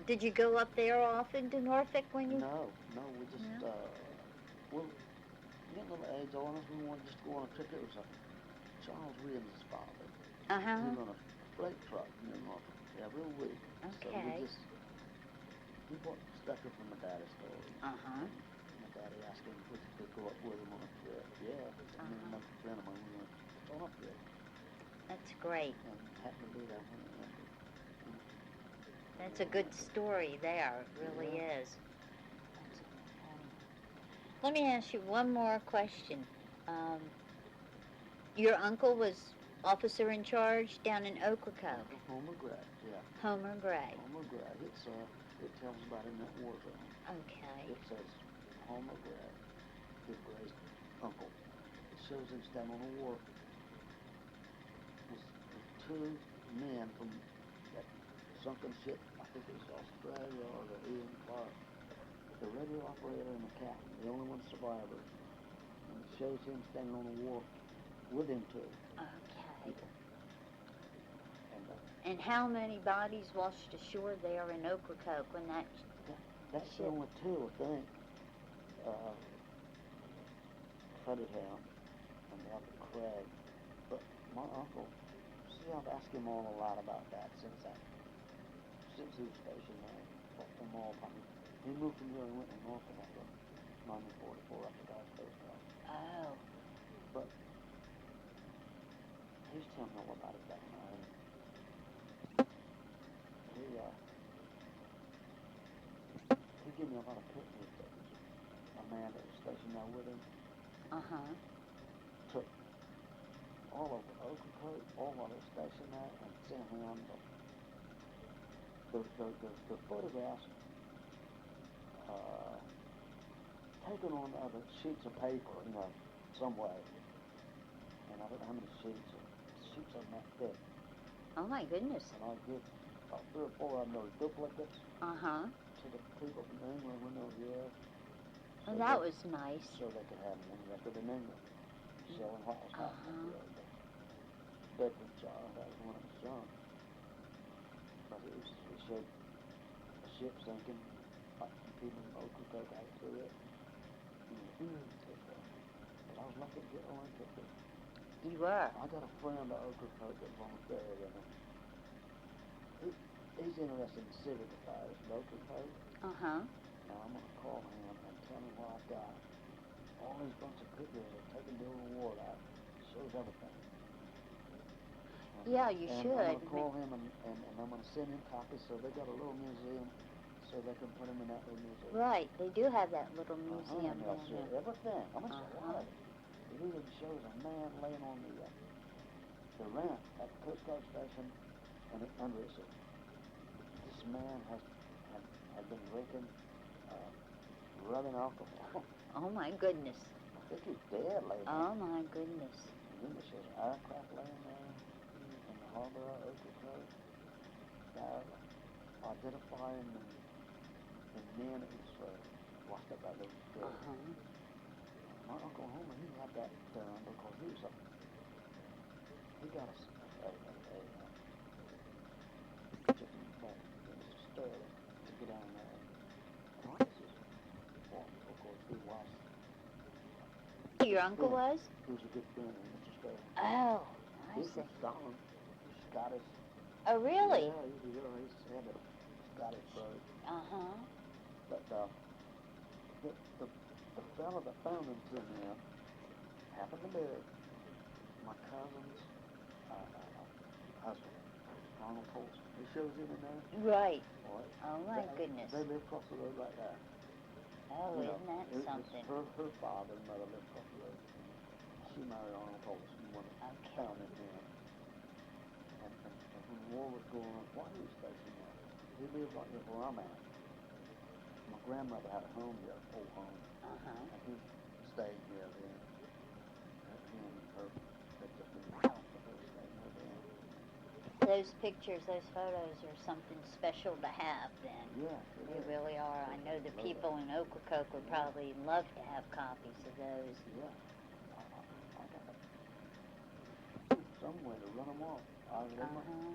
Did you go up there often to Norfolk when you? No, we just, well, getting a little age on us, we wanted to just go on a trip. It was Charles Williams' father. He was on a freight truck in Norfolk every week. Okay. So he bought stuff from my daddy's store. My daddy asked him if we could go up with him on a trip. Yeah. Me and another friend of mine, we went on a trip. That's great. And happened to be there when it ended. That's a good story there. It really is. That's Let me ask you one more question. Your uncle was officer in charge down in Ocracoke. Homer Gray, yeah. Homer Gray. Homer Gray. It tells about in that war zone. Okay. It says Homer Gray, Gibb Gray's uncle. It shows him standing on a wharf with two men from that sunken ship. I think it was Australia or the Ian Clark. The radio operator and the captain, the only one survivor. And it shows him standing on a wharf with him too. Okay. And how many bodies washed ashore there in Ocracoke when that? That's the only two, I think. Freddytown and the other Craig. But my uncle, see, I've asked him all a lot about that since he was stationed there. From all time. He moved from here and went to Norfolk after 1944 after God's Coast Guard. Oh. But he's telling me all about it back now. He gave me a lot of pictures that a man that was stationed there with him took all over Ocracoke, all while they were stationed there, and sent him the photographs taken on other sheets of paper, some way. And I don't know how many sheets of them that thick. Oh my goodness. And I give about 3 or 4 of them those duplicates to the people from England when they were here. So that was nice. So they could have one record in England showing what was happening. Bedford Charles, that was when it was young. But it showed a ship sinking, like people in Ocracoke out through it. But I was lucky to get one picture. You were? I got a friend at Ocracoke that volunteered with him. He's interested in civic affairs in Ocracoke. Now I'm going to call him and tell him what I've got. All these bunch of pictures are taken during the war that shows everything. Yeah, you should. I'm going to call him and I'm going to send him copies so they got a little museum so they can put them in that little museum. Right, they do have that little museum They'll down show there. everything. I mean, it's a lot of it. It even shows a man laying on the ramp at the Coast Guard station, and under it says, this man had been drinking rubbing alcohol. Oh my goodness. I think he's dead laying Oh my goodness. And then it says aircraft laying there in the harbor of Ocracoke. Identifying the men that was washed up by those dead. My Uncle Homer, he had that done because he got a chicken bone in Sterling to get down there. And I guess well, of course, he was. Your uncle was? He was a good friend of Mr. Sterling. Oh, I He's see. from Scotland. Scottish. Oh, really? Yeah, he's had a Scottish bird. Uh-huh. But the fella that found him to me happened to be my cousin's husband, Arnold Colson. He shows in there. Right. Boy, Oh, my goodness. They live across the road right there. Oh, You know, isn't that something? Her father and mother lived across the road. She married Arnold Colson when Okay. found him here. And when the war was going on, why he was stationed there? He lived right here where I'm at. My grandmother had a home here, old home. Uh-huh. And he stayed here then. And he and her, they just been in the house, but they were staying here then. Those pictures, those photos are something special to have then. Yeah, They really are. I know the people in Ocracoke would probably love to have copies of those. Yeah. I got some way to run them off. Uh-huh.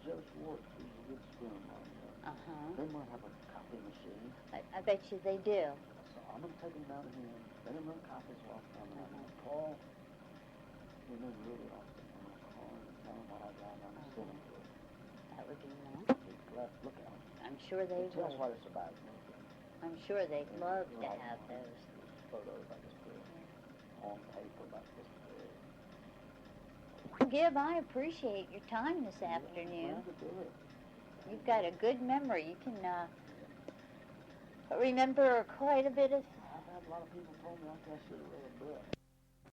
Joe Schwartz is a good spoon on there. Uh-huh. They might have a copy machine. I bet you they do. So I'm going to take them down to him. Let him run copies off from him. I'm going to call. He lives really often. I'm going to call him and tell him what I got. I'm going to send him to him. That would be nice. He's glad to look at them. I'm sure they Tell us would. what it's about. I'm sure they'd love to have those. Photos I just put on paper about this big. Gibb, I appreciate your time this afternoon. Glad to do it. You've got a good memory. You can remember quite a bit of... I've had a lot of people told me I should have read a book.